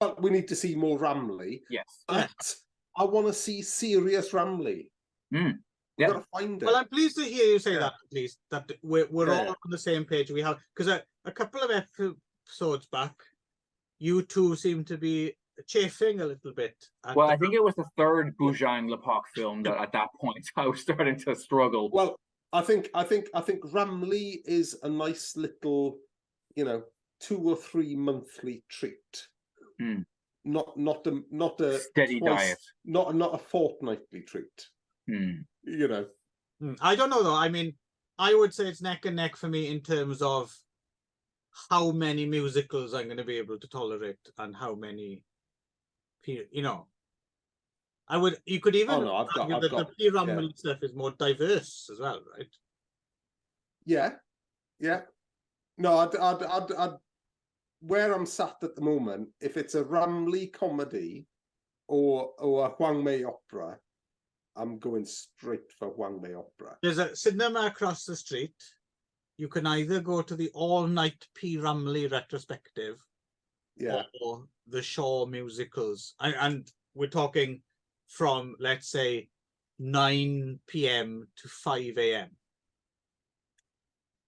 Speaker 2: Well, we need to see more Ramlee.
Speaker 3: Yes,
Speaker 2: but I want to see serious Ramlee. We've got to find it.
Speaker 1: Well, I'm pleased to hear you say that. At least that we're all on the same page. We have, because a couple of episodes back, you two seem to be chafing a little bit.
Speaker 3: Well, I think it was the third Bujang Lepak film that at that point I was starting to struggle.
Speaker 2: Well, I think Ramlee is a nice little, 2 or 3 monthly treat. Not a
Speaker 3: steady diet.
Speaker 2: Not a fortnightly treat. You know.
Speaker 1: I don't know though. I mean, I would say it's neck and neck for me in terms of how many musicals I'm going to be able to tolerate and how many, you could even argue that the P. Ramlee stuff is more diverse as well, right?
Speaker 2: Yeah. No, I'd where I'm sat at the moment, if it's a Ramlee comedy or a Hwang Mei opera, I'm going straight for Hwang Mei opera.
Speaker 1: There's a cinema across the street. You can either go to the all-night P. Ramlee retrospective, or the Shaw musicals, and we're talking from, let's say, 9 p.m. to 5 a.m.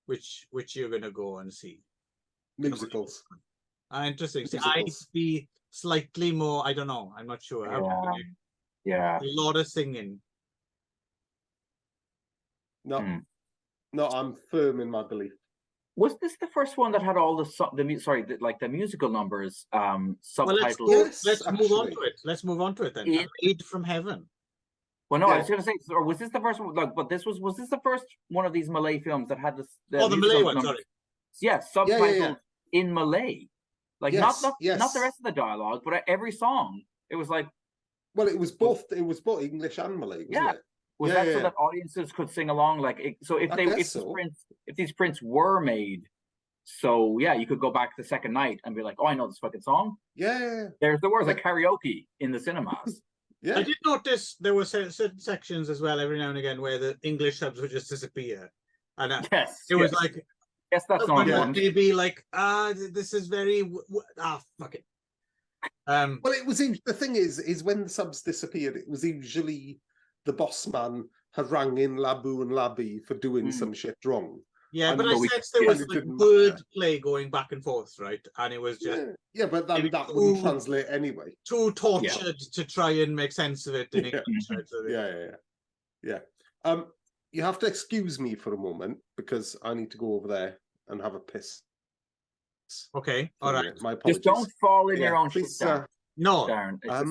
Speaker 1: Which you're gonna go and see?
Speaker 2: Musicals.
Speaker 1: Interesting. See, I'd be slightly more. I don't know. I'm not sure.
Speaker 3: Yeah.
Speaker 1: A lot of singing.
Speaker 2: No, I'm firm in my belief.
Speaker 3: Was this the first one that had all the musical numbers subtitled?
Speaker 1: Well, let's move on to it. Let's move on to it then. MAID from Heaven.
Speaker 3: Well, no, I was going to say, or was this the first one? Like, but was this the first one of these Malay films that had the
Speaker 1: Malay one? Sorry.
Speaker 3: Yeah, subtitled in Malay. Like not the rest of the dialogue, but every song. It was like.
Speaker 2: Well, it was both English and Malay, wasn't it?
Speaker 3: Was that so that audiences could sing along? Like, so if these prints were made, so you could go back the second night and be like, oh, I know this fucking song.
Speaker 2: Yeah.
Speaker 3: There's the words like karaoke in the cinemas.
Speaker 2: Yeah.
Speaker 1: I did notice there were certain sections as well every now and again where the English subs would just disappear, and it was like,
Speaker 3: yes, that's not important.
Speaker 1: They'd be like, this is very fuck it.
Speaker 2: Well, it was the thing is when the subs disappeared, it was usually the boss man had rang in LABU and LABI for doing some shit wrong.
Speaker 1: Yeah, but I sensed there was like word play going back and forth, right? And it was just
Speaker 2: but that wouldn't translate anyway.
Speaker 1: Too tortured to try and make sense of it in English. Right? So
Speaker 2: you have to excuse me for a moment because I need to go over there and have a piss.
Speaker 1: Okay, all right.
Speaker 2: My apologies.
Speaker 3: Just don't fall in your own shit, Darren.
Speaker 1: No,
Speaker 3: Darren. Just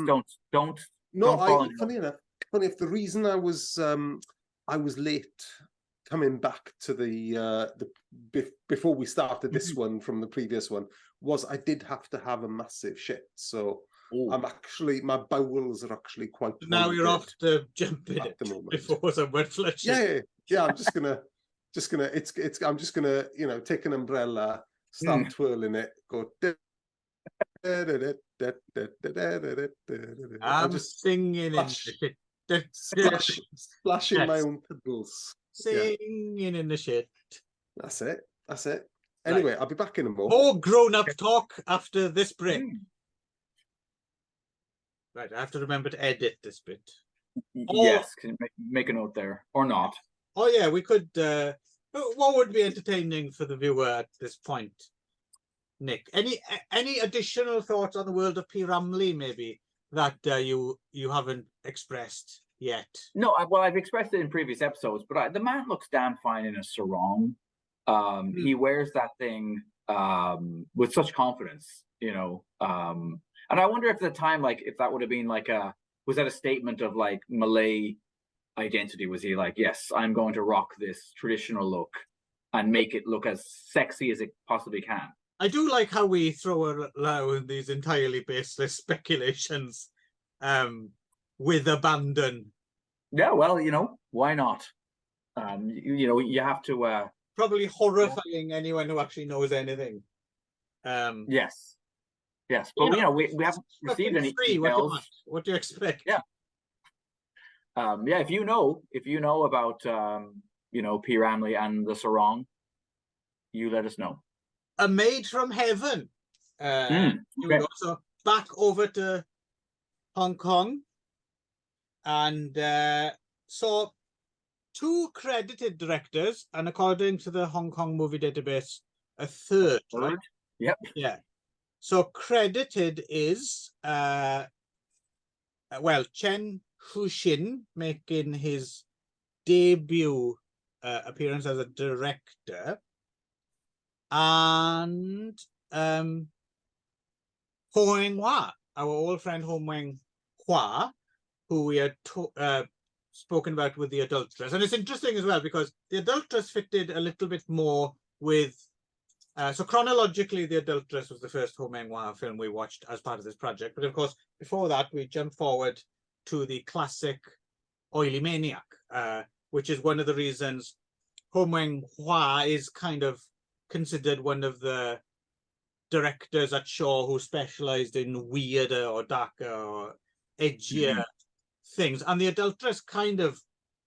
Speaker 3: don't.
Speaker 2: No, funny enough, the reason I was late coming back to the before we started this one from the previous one was I did have to have a massive shit. So I'm actually, my bowels are actually quite.
Speaker 1: Now you're off to jump in
Speaker 2: at
Speaker 1: it
Speaker 2: the moment.
Speaker 1: before someone flushes.
Speaker 2: Yeah. I'm just gonna, I'm just gonna, you know, take an umbrella, start twirling it, go.
Speaker 1: I'm
Speaker 2: just
Speaker 1: singing in the shit.
Speaker 2: splashing my own piddles.
Speaker 1: Singing in the shit.
Speaker 2: That's it. Anyway, right. I'll be back in a moment.
Speaker 1: More grown-up talk after this break. Right, I have to remember to edit this bit.
Speaker 3: Yes, can you make a note there or not?
Speaker 1: Oh yeah, we could. What would be entertaining for the viewer at this point, Nick? Any additional thoughts on the world of P. Ramlee, maybe that you haven't expressed yet?
Speaker 3: No, well, I've expressed it in previous episodes, but the man looks damn fine in a sarong. He wears that thing with such confidence, you know. And I wonder if at the time, like, if that would have been like was that a statement of like Malay identity? Was he like, yes, I'm going to rock this traditional look and make it look as sexy as it possibly can?
Speaker 1: I do like how we throw around these entirely baseless speculations with abandon.
Speaker 3: Yeah, well, you know, why not? You know, you have to...
Speaker 1: Probably horrifying anyone who actually knows anything.
Speaker 3: Yes. Yes, but you know, we haven't received any emails.
Speaker 1: What do you expect?
Speaker 3: Yeah. Yeah, if you know about you know, P. Ramlee and the sarong, you let us know.
Speaker 1: A Maid from Heaven. Here we go. So back over to Hong Kong, and so 2 credited directors, and according to the Hong Kong Movie Database, a third. Right?
Speaker 3: Yep.
Speaker 1: Yeah. So credited is well, Chen Huxin making his debut appearance as a director, and Ho Weng Hua, our old friend Ho Weng Hua, who we had spoken about with The Adulteress. And it's interesting as well because The Adulteress fitted a little bit more with so chronologically, The Adulteress was the first Ho Weng Hua film we watched as part of this project. But of course, before that, we jumped forward to the classic Oily Maniac, which is one of the reasons Ho Weng Hua is kind of considered one of the directors at Shaw who specialized in weirder or darker or edgier things. And The Adulteress kind of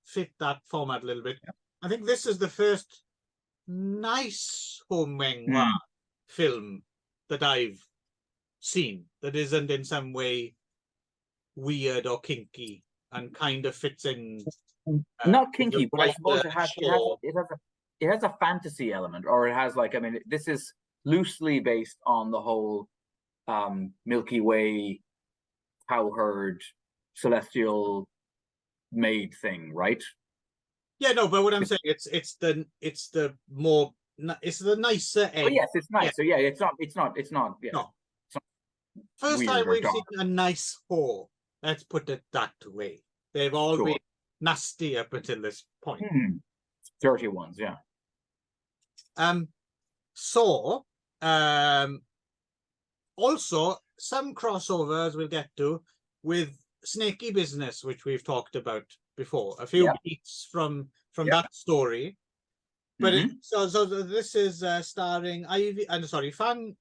Speaker 1: fit that format a little bit. Yeah. I think this is the first nice Ho Weng Hua film that I've seen that isn't in some way weird or kinky and kind of fits in.
Speaker 3: Not kinky, but I suppose it has a fantasy element, or it has like, I mean, this is loosely based on the whole Milky Way cowherd celestial maid thing, right?
Speaker 1: Yeah, no, but what I'm saying, it's the nicer end.
Speaker 3: Oh yes, it's nice. Yeah. So yeah, it's not. Yeah.
Speaker 1: No. First time we've seen a nice whore. Let's put it that way. They've all been nasty up until this point.
Speaker 3: Dirty ones, yeah.
Speaker 1: So also some crossovers we'll get to with Snaky Business, which we've talked about before. A few beats from that story. But so this is starring Fang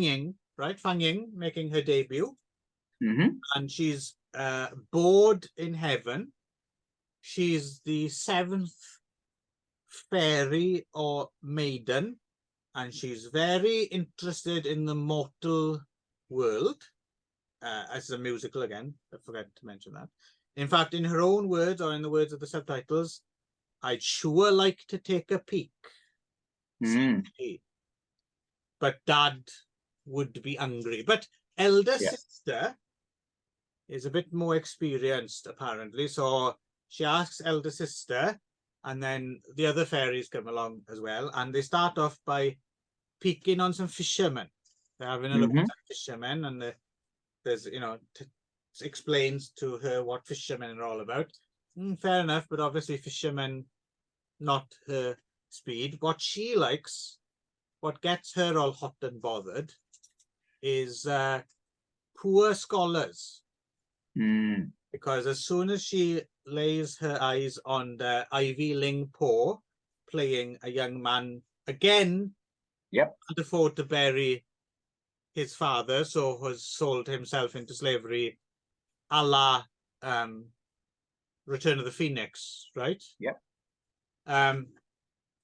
Speaker 1: Ying, right? Fang Ying making her debut. And she's bored in heaven. She's the 7th fairy or maiden, and she's very interested in the mortal world. As a musical again, I forgot to mention that. In fact, in her own words, or in the words of the subtitles, I'd sure like to take a peek. But Dad would be angry. But elder sister is a bit more experienced, apparently. So she asks elder sister, and then the other fairies come along as well. And they start off by peeking on some fishermen. They're having a look at some fishermen, and there's, you know, explains to her what fishermen are all about. Fair enough, but obviously fishermen, not her speed. What she likes, what gets her all hot and bothered, is poor scholars.
Speaker 3: Mm.
Speaker 1: Because as soon as she lays her eyes on the Ivy Ling Po playing a young man again,
Speaker 3: Yep.
Speaker 1: can't afford to bury his father, so has sold himself into slavery, a la Return of the Phoenix, right?
Speaker 3: Yep.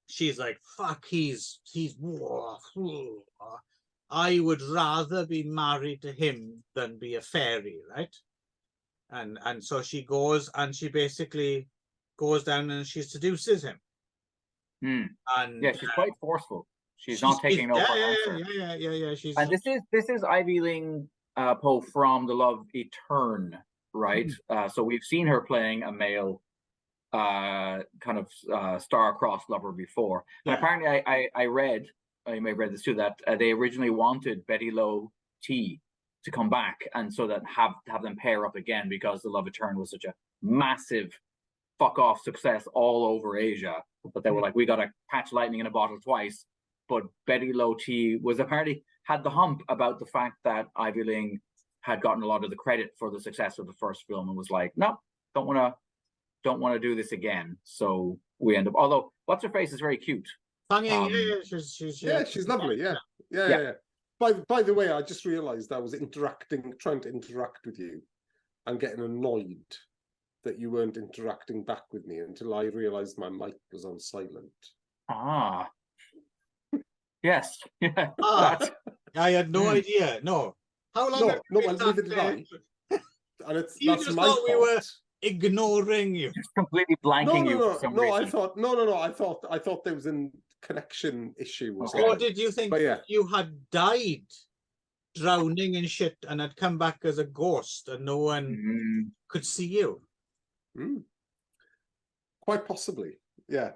Speaker 1: She's like, fuck, I would rather be married to him than be a fairy, right? And so she goes and she basically goes down and she seduces him.
Speaker 3: Mm.
Speaker 1: And
Speaker 3: yeah, she's quite forceful. She's not taking no for an answer.
Speaker 1: Yeah. She's
Speaker 3: And this is Ivy Ling Po from The Love Etern, right? So we've seen her playing a male kind of star-crossed lover before.
Speaker 1: Yeah.
Speaker 3: And apparently I read, you may have read this too, that they originally wanted Betty Low T to come back, and so that have them pair up again, because The Love Etern was such a massive fuck off success all over Asia. But they were like, we got to catch lightning in a bottle twice. But Betty Low T was apparently had the hump about the fact that Ivy Ling had gotten a lot of the credit for the success of the first film, and was like, no, don't want to do this again. So we end up, although what's her face is very cute.
Speaker 2: She's lovely. Yeah. By the way, I just realized I was trying to interact with you and getting annoyed that you weren't interacting back with me until I realized my mic was on silent.
Speaker 3: Ah. Yes. Yeah.
Speaker 1: I had no idea. No. How long?
Speaker 2: Neither did I. And that's
Speaker 1: you just
Speaker 2: my
Speaker 1: thought
Speaker 2: fault.
Speaker 1: we were ignoring you.
Speaker 3: Just completely blanking you for some reason.
Speaker 2: I thought there was a connection issue.
Speaker 3: Okay.
Speaker 1: Or did you think
Speaker 2: yeah.
Speaker 1: you had died drowning in shit and had come back as a ghost and no one could see you?
Speaker 2: Quite possibly. Yeah.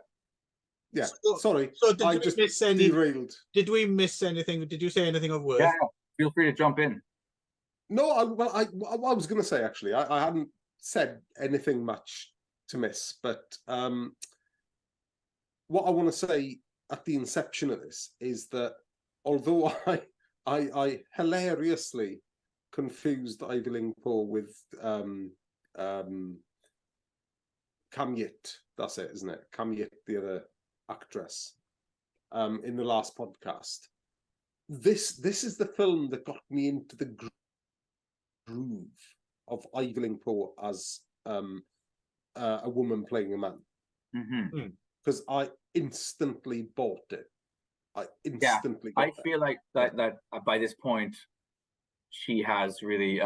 Speaker 2: Sorry.
Speaker 1: So did we miss
Speaker 2: derailed.
Speaker 1: Did we miss anything? Did you say anything of worth?
Speaker 3: Yeah. Feel free to jump in.
Speaker 2: No, I was going to say, actually, I hadn't said anything much to miss, but what I want to say at the inception of this is that although I hilariously confused Ivy Ling Po with Cam Yit, that's it, isn't it? Cam Yit, the other actress, in the last podcast. This is the film that got me into the groove of Ivy Ling Po as a woman playing a man, because I instantly bought it. I
Speaker 3: feel like that by this point she has really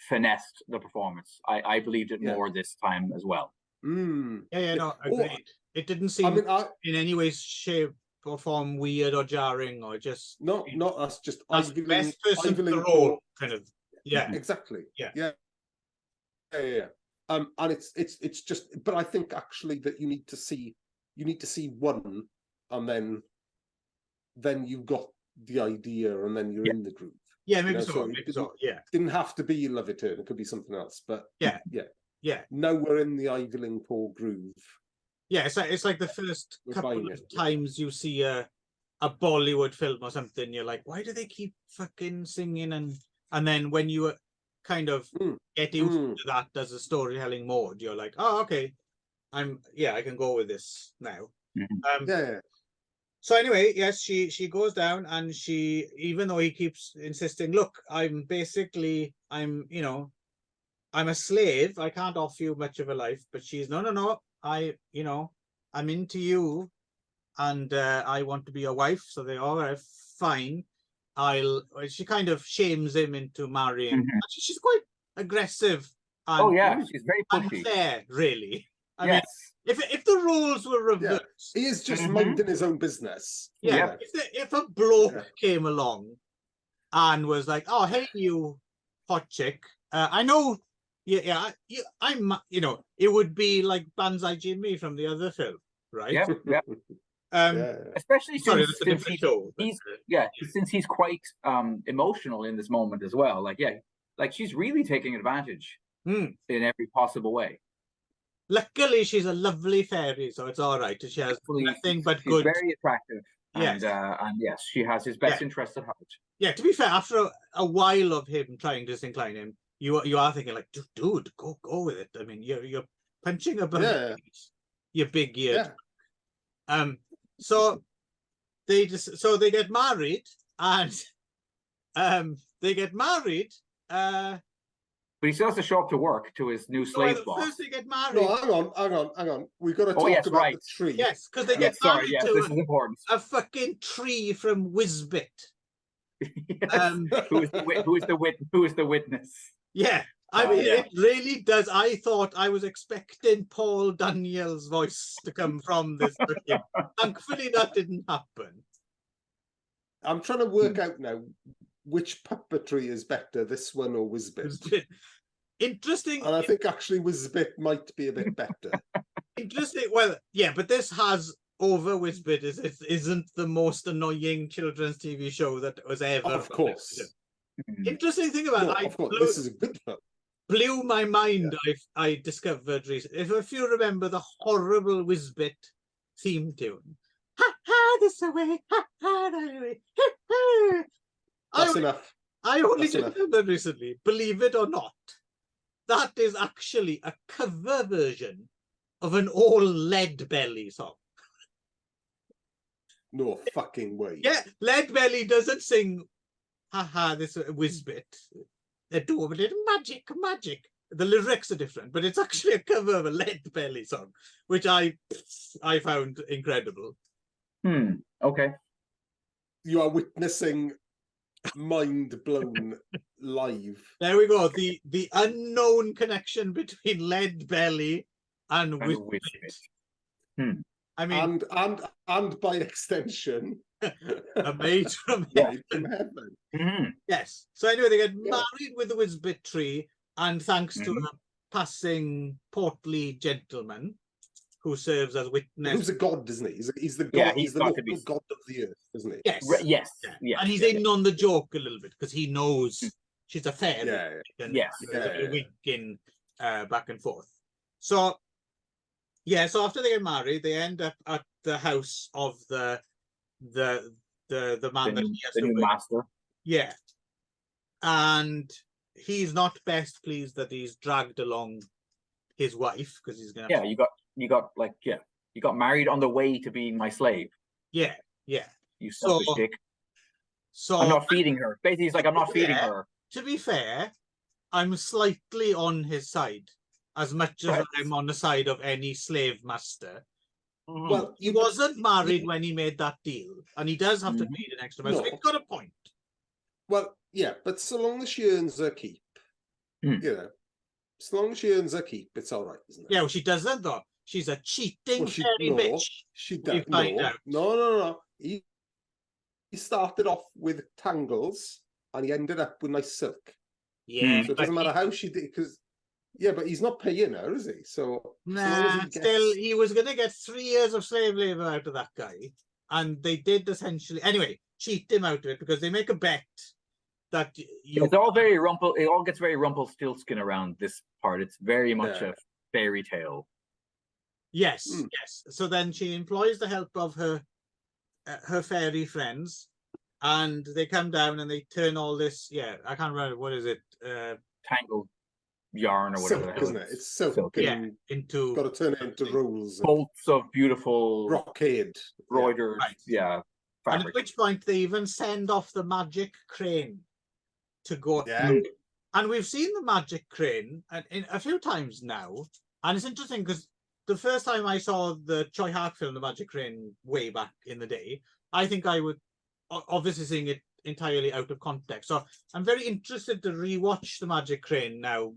Speaker 3: finessed the performance. I believed it more this time as well.
Speaker 1: No, agreed. It didn't seem in any way, shape or form weird or jarring, or just
Speaker 2: that's just
Speaker 1: Ivy Ling, for the role, kind of. Yeah,
Speaker 2: exactly.
Speaker 1: Yeah.
Speaker 2: And it's just, but I think actually that you need to see one, and then you've got the idea, and then you're in the groove.
Speaker 1: Yeah, maybe so. Yeah,
Speaker 2: didn't have to be Love Etern. It could be something else. But
Speaker 1: yeah.
Speaker 2: Now we're in the Ivy Ling Po groove.
Speaker 1: Yeah, it's like the first couple of times you see a Bollywood film or something, you're like, why do they keep fucking singing? And then when you kind of get used to that as a storytelling mode, you're like, oh, okay, I can go with this now. So anyway, yes, she goes down, and she, even though he keeps insisting, look, I'm a slave, I can't offer you much of a life, but she's no, I'm into you, and I want to be your wife. So they all right, fine. She kind of shames him into marrying. She's quite aggressive. And,
Speaker 3: she's very pushy.
Speaker 1: Unfair, really. I mean, if the roles were reversed,
Speaker 2: he is just minding his own business.
Speaker 1: Yeah. If a bloke came along and was like, "Oh, hey, you hot chick, I know." I'm. It would be like Banzai Jimmy from the other film, right?
Speaker 3: Especially since he's quite emotional in this moment as well. Like she's really taking advantage in every possible way.
Speaker 1: Luckily, she's a lovely fairy, so it's all right. She has nothing but good.
Speaker 3: Very attractive.
Speaker 1: Yes.
Speaker 3: And yes, she has his best interest at heart.
Speaker 1: Yeah, to be fair, after a while of him trying to disincline him, you are thinking like, dude, go with it. I mean, you're punching above your big ear.
Speaker 2: Yeah.
Speaker 1: So they get married, and they get married.
Speaker 3: But he still has to show up to work to his new slave boss.
Speaker 1: First they get married.
Speaker 2: No, hang on. We've got to talk about the tree.
Speaker 1: Yes, because they get married to
Speaker 3: this is important.
Speaker 1: a fucking tree from Whizbit.
Speaker 3: Who is the witness?
Speaker 1: Yeah, I mean, it really does. I thought I was expecting Paul Daniels' voice to come from this. Thankfully, that didn't happen.
Speaker 2: I'm trying to work out now which puppetry is better, this one or Whizbit.
Speaker 1: Interesting.
Speaker 2: And I think actually Whizbit might be a bit better.
Speaker 1: Interesting. Well, yeah, but this has over Whizbit isn't the most annoying children's TV show that was ever.
Speaker 2: Of course.
Speaker 1: Interesting thing about
Speaker 2: this is a good film.
Speaker 1: Blew my mind. I discovered recently. If you remember the horrible Whizbit theme tune. Ha ha, this away. Ha ha, that away. Ha, ha.
Speaker 2: That's enough.
Speaker 1: I only discovered recently, believe it or not, that is actually a cover version of an all Lead Belly song.
Speaker 2: No fucking way.
Speaker 1: Yeah, Lead Belly doesn't sing, haha, this Whizbit. They're doing it magic. The lyrics are different, but it's actually a cover of a Lead Belly song, which I found incredible.
Speaker 3: Okay.
Speaker 2: You are witnessing mind blown live.
Speaker 1: There we go. The unknown connection between Lead Belly and Whizbit. I mean,
Speaker 2: and by extension,
Speaker 1: a maid from
Speaker 2: heaven.
Speaker 1: Yes. So anyway, they get married with the Whizbit tree, and thanks to a passing portly gentleman who serves as witness.
Speaker 2: Who's a god, isn't he? He's the god. He's the local god of the earth, isn't he?
Speaker 1: Yes.
Speaker 3: Yes.
Speaker 1: And he's in on the joke a little bit because he knows she's a fairy. Winking back and forth. So so after they get married, they end up at the house of the man that he has to win.
Speaker 3: Master.
Speaker 1: Yeah. And he's not best pleased that he's dragged along his wife because he's gonna
Speaker 3: you got married on the way to being my slave.
Speaker 1: You selfish
Speaker 3: dick.
Speaker 1: So
Speaker 3: I'm not feeding her. Basically, he's like, I'm not feeding her.
Speaker 1: To be fair, I'm slightly on his side as much as I'm on the side of any slave master. Well, he wasn't married when he made that deal, and he does have to pay an extra amount. So he's got a point.
Speaker 2: Well, yeah, but so long as she earns her keep, so long as she earns her keep, it's all right, isn't it?
Speaker 1: Yeah, well, she doesn't though. She's a cheating fairy bitch.
Speaker 2: She does. No. He started off with tangles, and he ended up with nice silk.
Speaker 1: Yeah,
Speaker 2: so it doesn't matter how she did, because but he's not paying her, is he? So
Speaker 1: still, he was going to get 3 years of slave labor out of that guy, and they did essentially cheat him out of it because they make a bet that
Speaker 3: it's all very It all gets very Rumpelstiltskin around this part. It's very much a fairy tale.
Speaker 1: Yes. So then she employs the help of her fairy friends, and they come down and they turn all this. I can't remember what is it.
Speaker 3: Tangled yarn or whatever.
Speaker 2: Silk, isn't it? It's silk.
Speaker 1: Into
Speaker 2: got to turn it into rolls.
Speaker 3: Bolts of beautiful
Speaker 2: brocade,
Speaker 3: embroidered.
Speaker 1: And at which point they even send off the magic crane to go. And we've seen the magic crane a few times now, and it's interesting because the first time I saw the Choi Hark film, The Magic Crane, way back in the day, I think I would obviously seeing it entirely out of context. So I'm very interested to rewatch The Magic Crane now,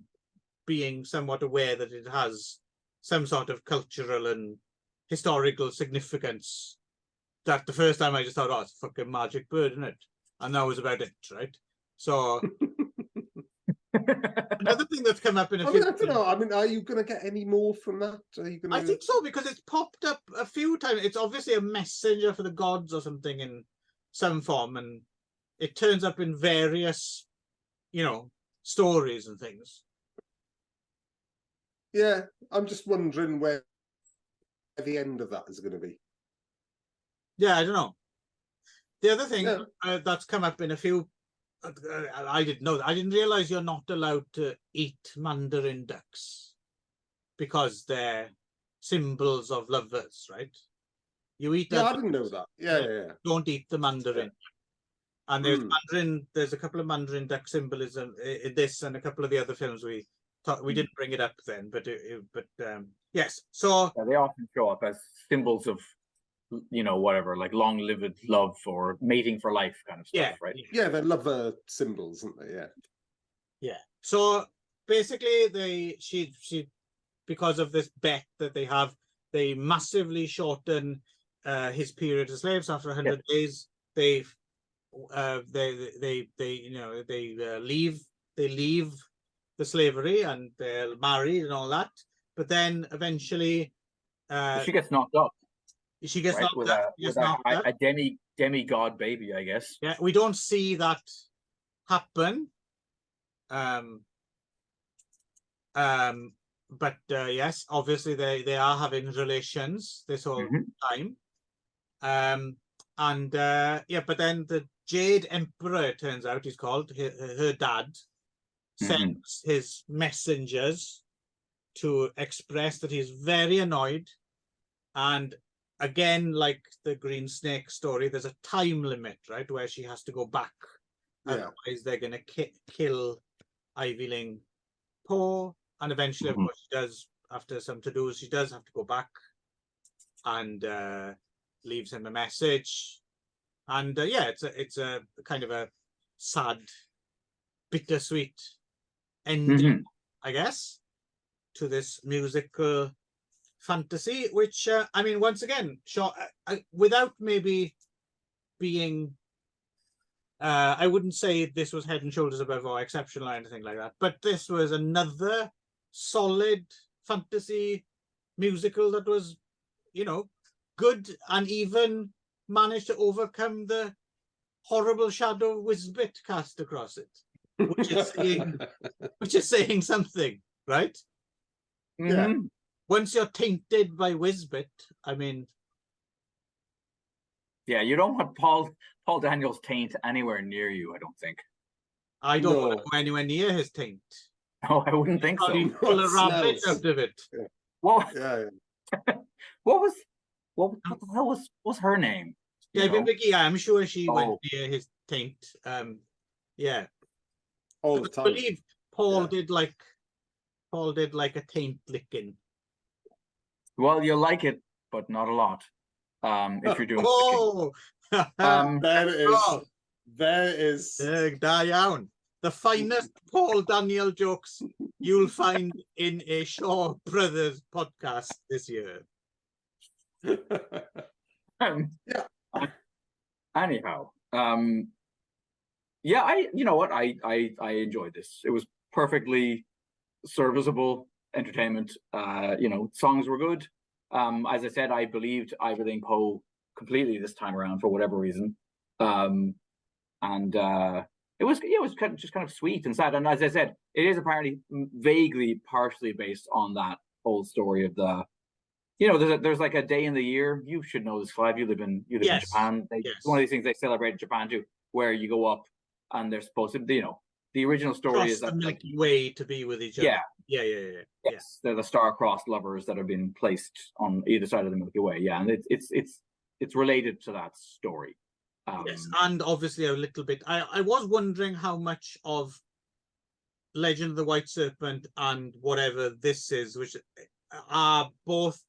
Speaker 1: being somewhat aware that it has some sort of cultural and historical significance. That the first time I just thought, it's a fucking magic bird, isn't it? And that was about it, right? So another thing that's come up in a few.
Speaker 2: I don't know. I mean, are you going to get any more from that? Are you going to...
Speaker 1: I think so, because it's popped up a few times. It's obviously a messenger for the gods or something in some form, and it turns up in various, stories and things.
Speaker 2: Yeah, I'm just wondering where the end of that is going to be.
Speaker 1: Yeah, I don't know. The other thing that's come up in a few, I didn't know. I didn't realize you're not allowed to eat mandarin ducks because they're symbols of lovers, right? You eat.
Speaker 2: Yeah, I didn't know that. Yeah.
Speaker 1: Don't eat the mandarin. And there's mandarin. There's a couple of mandarin duck symbolism in this and a couple of the other films we thought we didn't bring it up then, but yes. So
Speaker 3: they often show up as symbols of, whatever, like long-lived love or mating for life kind of stuff, right?
Speaker 2: Yeah, they're lover symbols, aren't they?
Speaker 1: Yeah. So basically, she because of this bet that they have, they massively shorten his period as slaves. After 100 days. They leave the slavery and they're married and all that. But then eventually,
Speaker 3: she gets knocked up.
Speaker 1: She gets knocked
Speaker 3: with
Speaker 1: up.
Speaker 3: A demigod baby, I guess.
Speaker 1: Yeah, we don't see that happen. But yes, obviously they are having relations this whole time. But then the Jade Emperor, it turns out he's called, her dad, sends his messengers to express that he's very annoyed. And again, like the Green Snake story, there's a time limit, right, where she has to go back. Otherwise, they're going to kill Ivy Ling Poe. And eventually, of course, she does, after some to-dos, she does have to go back and leaves him a message. And it's a kind of a sad, bittersweet ending, I guess, to this musical fantasy, which, I mean, once again, without maybe being, I wouldn't say this was head and shoulders above or exceptional or anything like that, but this was another solid fantasy musical that was, good and even managed to overcome the horrible shadow Whizbit cast across it, which is saying something, right?
Speaker 2: Yeah.
Speaker 1: Once you're tainted by Whizbit, I mean,
Speaker 3: yeah, you don't want Paul Daniels' taint anywhere near you. I don't think.
Speaker 1: I don't want to go anywhere near his taint.
Speaker 3: No, I wouldn't think so.
Speaker 1: He'd pull a rabbit out of it.
Speaker 2: Yeah.
Speaker 3: Well,
Speaker 2: yeah.
Speaker 3: what the hell was her name?
Speaker 1: Debbie McGee, I'm sure she went near his taint.
Speaker 2: All the time.
Speaker 1: I believe Paul did like a taint licking.
Speaker 2: Oh,
Speaker 3: Well, you like it, but not a lot. If you're doing
Speaker 2: there is
Speaker 1: da iawn. The finest Paul Daniel jokes you'll find in a Shaw Brothers podcast this year.
Speaker 3: Anyhow, I enjoyed this. It was perfectly serviceable entertainment. Songs were good. As I said, I believed Ivy Ling Poe completely this time around for whatever reason. It was just kind of sweet and sad. And as I said, it is apparently vaguely, partially based on that old story of the, there's like a day in the year. You should know this, Clive. You live in Japan. It's one of these things they celebrate in Japan too, where you go up and they're supposed to, the original story is that
Speaker 1: the Milky Way to be with each other. Yeah.
Speaker 3: Yes, they're the star-crossed lovers that have been placed on either side of the Milky Way. Yeah, and it's related to that story.
Speaker 1: Yes, and obviously a little bit. I was wondering how much of Legend of the White Serpent and whatever this is, which are both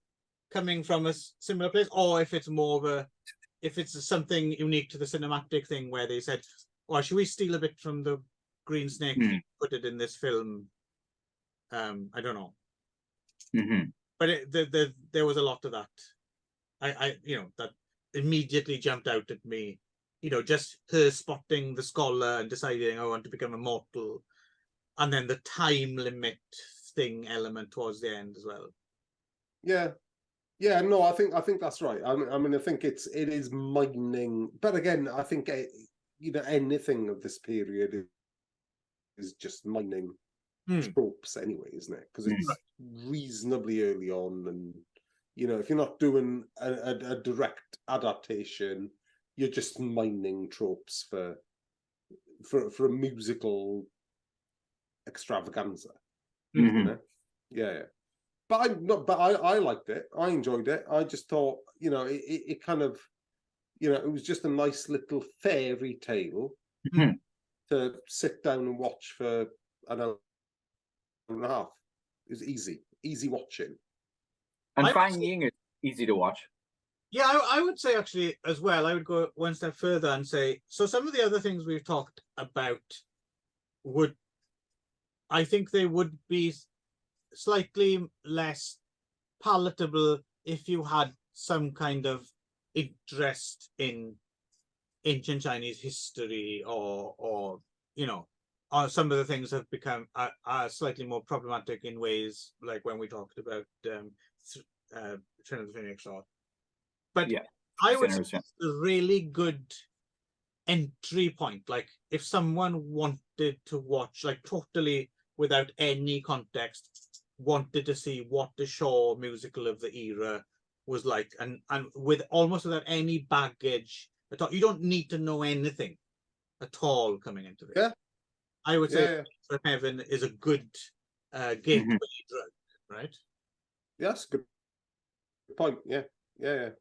Speaker 1: coming from a similar place, or if it's more of if it's something unique to the cinematic thing where they said, "Well, should we steal a bit from the Green Snake and put it in this film?" I don't know, but there was a lot of that. That immediately jumped out at me. Just her spotting the scholar and deciding, I want to become immortal, and then the time limit thing element towards the end as well.
Speaker 2: Yeah. No, I think that's right. I mean, I think it is mining, but again, I think anything of this period is just mining tropes anyway, isn't it? Because it's reasonably early on, and if you're not doing a direct adaptation, you're just mining tropes for a musical extravaganza.
Speaker 3: Mhm.
Speaker 2: You know? Yeah. But I liked it. I enjoyed it. I just thought, you know, it kind of, you know, it was just a nice little fairy tale
Speaker 3: Mhm.
Speaker 2: to sit down and watch for an hour and a half. It was easy watching.
Speaker 3: And
Speaker 1: I would
Speaker 3: Fang
Speaker 1: say-
Speaker 3: Ying is easy to watch.
Speaker 1: Yeah, I would say actually as well, I would go one step further and say, so some of the other things we've talked about I think they would be slightly less palatable if you had some kind of interest in ancient Chinese history, or you know, or some of the things have become are slightly more problematic in ways like when we talked about Return of the Phoenix. But
Speaker 3: Yeah,
Speaker 1: I would say
Speaker 3: Sinners, yeah.
Speaker 1: it's a really good entry point. Like if someone wanted to watch, like totally without any context, wanted to see what the Shaw musical of the era was like, and with almost without any baggage at all, you don't need to know anything at all coming into this.
Speaker 2: Yeah.
Speaker 1: I would say
Speaker 2: Yeah.
Speaker 1: From Heaven is a good gateway drug, right?
Speaker 2: Yes, good point. Yeah.
Speaker 1: Yeah.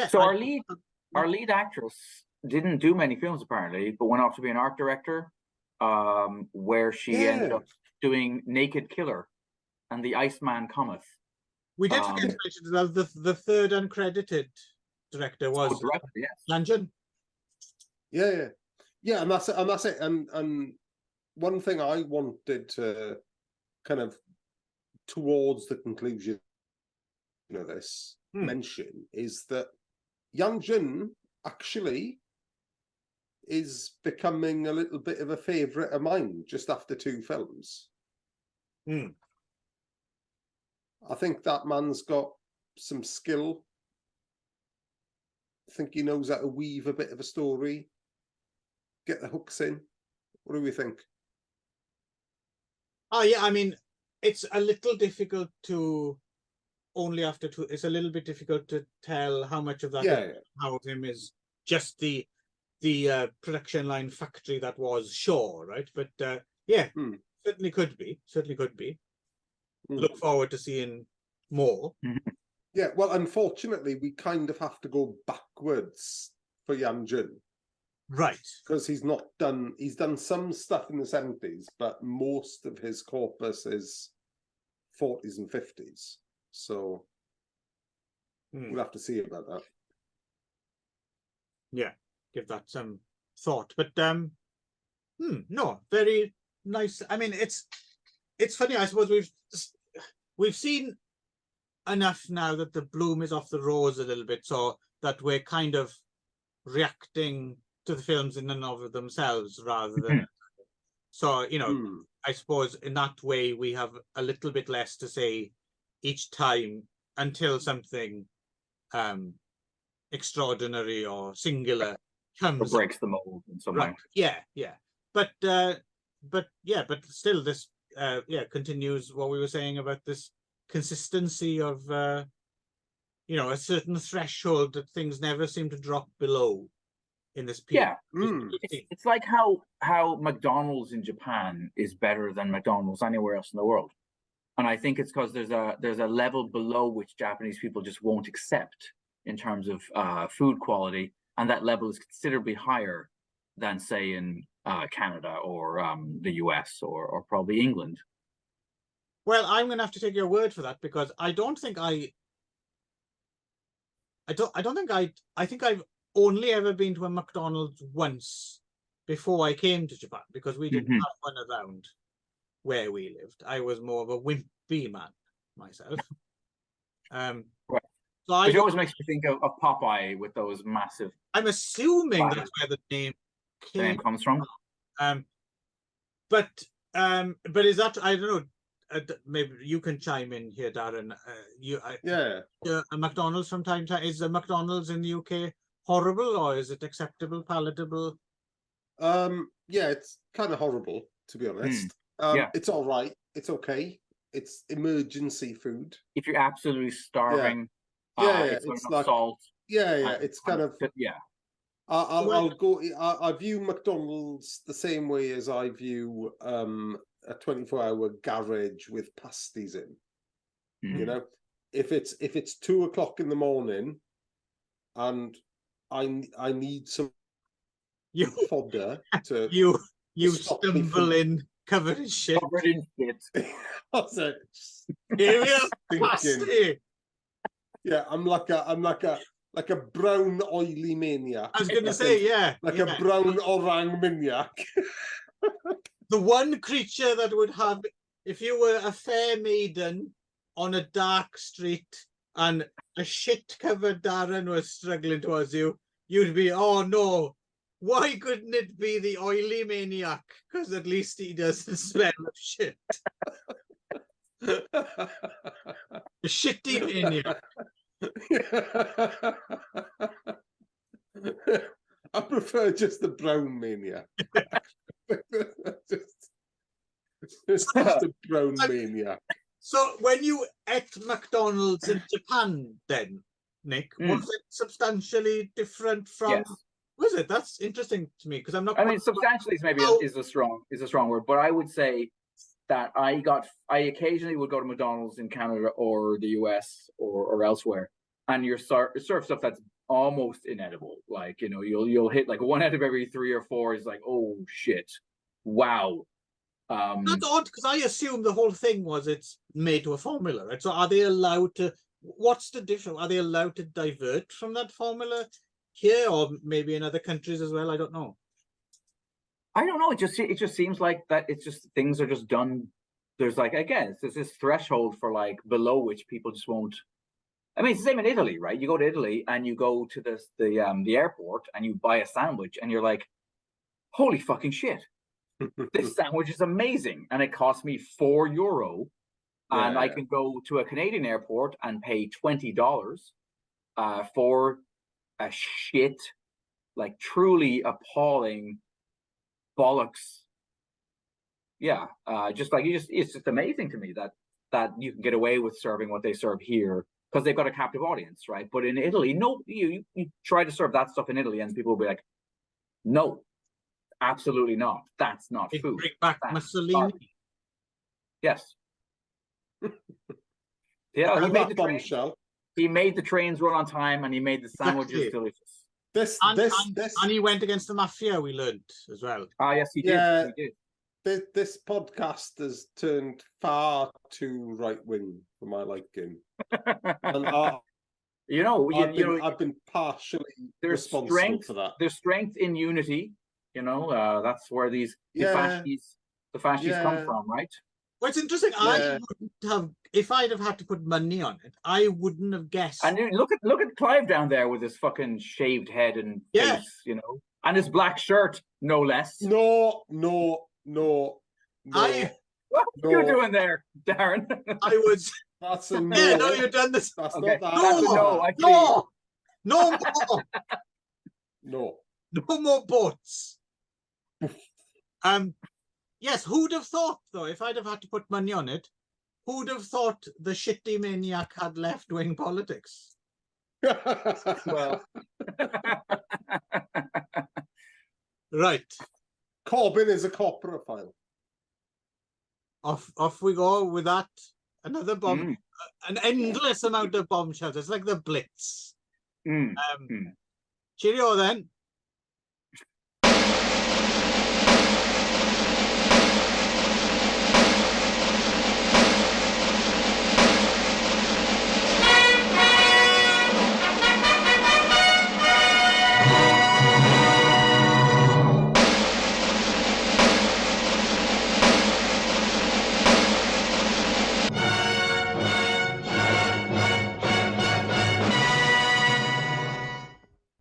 Speaker 3: So our lead actress didn't do many films apparently, but went off to be an art director, where she ended up doing Naked Killer and The Iceman Cometh.
Speaker 1: We did forget to mention that the third uncredited director was Lan Jun.
Speaker 2: Yeah, and that's it. And one thing I wanted to kind of towards the conclusion of this mention is that Yang Jun actually is becoming a little bit of a favourite of mine just after 2 films. I think that man's got some skill. I think he knows how to weave a bit of a story, get the hooks in. What do we think?
Speaker 1: Oh yeah, I mean, it's a little difficult to only after 2. It's a little bit difficult to tell how much of that how of him is just the production line factory that was Shaw, right? But certainly could be. Look forward to seeing more.
Speaker 2: Yeah, well, unfortunately, we kind of have to go backwards for Yang Jun.
Speaker 1: Right.
Speaker 2: Because he's done some stuff in the 70s, but most of his corpus is 40s and 50s. So we'll have to see about that.
Speaker 1: Yeah, give that some thought. But no, very nice. I mean, it's funny. I suppose we've seen enough now that the bloom is off the rose a little bit, so that we're kind of reacting to the films in and of themselves rather than so, you know, I suppose in that way we have a little bit less to say each time until something extraordinary or singular comes,
Speaker 3: or breaks the mold in some way.
Speaker 1: Yeah. But still this continues what we were saying about this consistency of you know, a certain threshold that things never seem to drop below in this period.
Speaker 3: It's like how McDonald's in Japan is better than McDonald's anywhere else in the world, and I think it's because there's a level below which Japanese people just won't accept in terms of food quality, and that level is considerably higher than say in Canada or the US or probably England.
Speaker 1: Well, I'm going to have to take your word for that, because I think I've only ever been to a McDonald's once before I came to Japan, because we didn't have one around where we lived. I was more of a wimpy man myself.
Speaker 3: Right.
Speaker 1: So
Speaker 3: Which always makes me think of Popeye with those massive.
Speaker 1: I'm assuming that's where the name
Speaker 3: comes from.
Speaker 1: But is that, I don't know. Maybe you can chime in here, Darren. A McDonald's from time to time. Is a McDonald's in the UK horrible, or is it acceptable, palatable?
Speaker 2: Yeah, it's kind of horrible, to be honest. It's all right. It's okay. It's emergency food.
Speaker 3: If you're absolutely starving,
Speaker 2: Yeah,
Speaker 3: It's got
Speaker 2: it's
Speaker 3: enough
Speaker 2: like
Speaker 3: salt.
Speaker 2: it's kind of
Speaker 3: Yeah.
Speaker 2: I'll go. I view McDonald's the same way as I view a 24-hour garage with pasties in.
Speaker 3: Mm.
Speaker 2: You know, if it's 2 o'clock in the morning, and I need some fodder to
Speaker 1: you
Speaker 2: stop me
Speaker 1: stumble
Speaker 2: from-
Speaker 1: in covered in shit.
Speaker 3: Covered in shit.
Speaker 2: What's it?
Speaker 1: Here we are,
Speaker 2: Thinking,
Speaker 1: pasty.
Speaker 2: yeah, I'm like a brown oily maniac.
Speaker 1: I was going to say, yeah,
Speaker 2: like
Speaker 1: yeah.
Speaker 2: a brown orang maniac.
Speaker 1: The one creature that would have, if you were a fair maiden on a dark street and a shit-covered Darren was struggling towards you, you'd be, oh no, why couldn't it be the oily maniac? Because at least he doesn't smell of shit. A shitty maniac.
Speaker 2: I prefer just the brown maniac. just a brown maniac.
Speaker 1: So when you ate McDonald's in Japan then, Nick, was it substantially different from...
Speaker 3: Yes.
Speaker 1: Was it? That's interesting to me because I'm not...
Speaker 3: I mean, substantially is a strong word, but I would say that I occasionally would go to McDonald's in Canada or the US or elsewhere, and you're served stuff that's almost inedible. Like, you know, you'll hit like 1 out of every 3 or 4 is like, oh shit, wow.
Speaker 1: That's odd because I assume the whole thing was it's made to a formula, right? So are they allowed to? What's the difference? Are they allowed to divert from that formula here, or maybe in other countries as well? I don't know.
Speaker 3: I don't know. It just seems like that. It's just things are just done. There's like, again, there's this threshold for like below which people just won't. I mean, it's the same in Italy, right? You go to Italy and you go to the airport and you buy a sandwich and you're like, holy fucking shit. This sandwich is amazing, and it cost me €4, and I can go to a Canadian airport and pay $20 for a shit, like truly appalling bollocks. Yeah, it's just amazing to me that you can get away with serving what they serve here because they've got a captive audience, right? But in Italy, no, you try to serve that stuff in Italy, and people will be like, no. Absolutely not. That's not food.
Speaker 1: Bring back Mussolini.
Speaker 3: Yes. Yeah, he made the
Speaker 2: bombshell.
Speaker 3: He made the trains run on time, and he made the sandwiches delicious.
Speaker 1: And he went against the mafia. We learned as well.
Speaker 3: Ah, yes, he did. He did.
Speaker 2: This podcast has turned far too right wing for my liking, and I've been partially responsible for that.
Speaker 3: There's strength in unity. You know, that's where the fascists come from, right?
Speaker 1: Well, it's interesting. Yeah. I wouldn't have, if I'd have had to put money on it, I wouldn't have guessed.
Speaker 3: And look at Clive down there with his fucking shaved head and face, you know, and his black shirt, no less.
Speaker 2: No.
Speaker 3: What are you doing there, Darren?
Speaker 1: I was.
Speaker 2: That's a no.
Speaker 1: Yeah, no, you've done this.
Speaker 2: That's
Speaker 3: okay.
Speaker 2: not that.
Speaker 3: That's a no. Actually.
Speaker 1: No more. No more boats. Yes, who'd have thought though, if I'd have had to put money on it, who'd have thought the shitty maniac had left-wing politics?
Speaker 3: Well,
Speaker 1: right.
Speaker 2: Corbyn is a copperophile.
Speaker 1: Off we go with that. Another bomb, an endless amount of bombshells. It's like the Blitz. Cheerio then.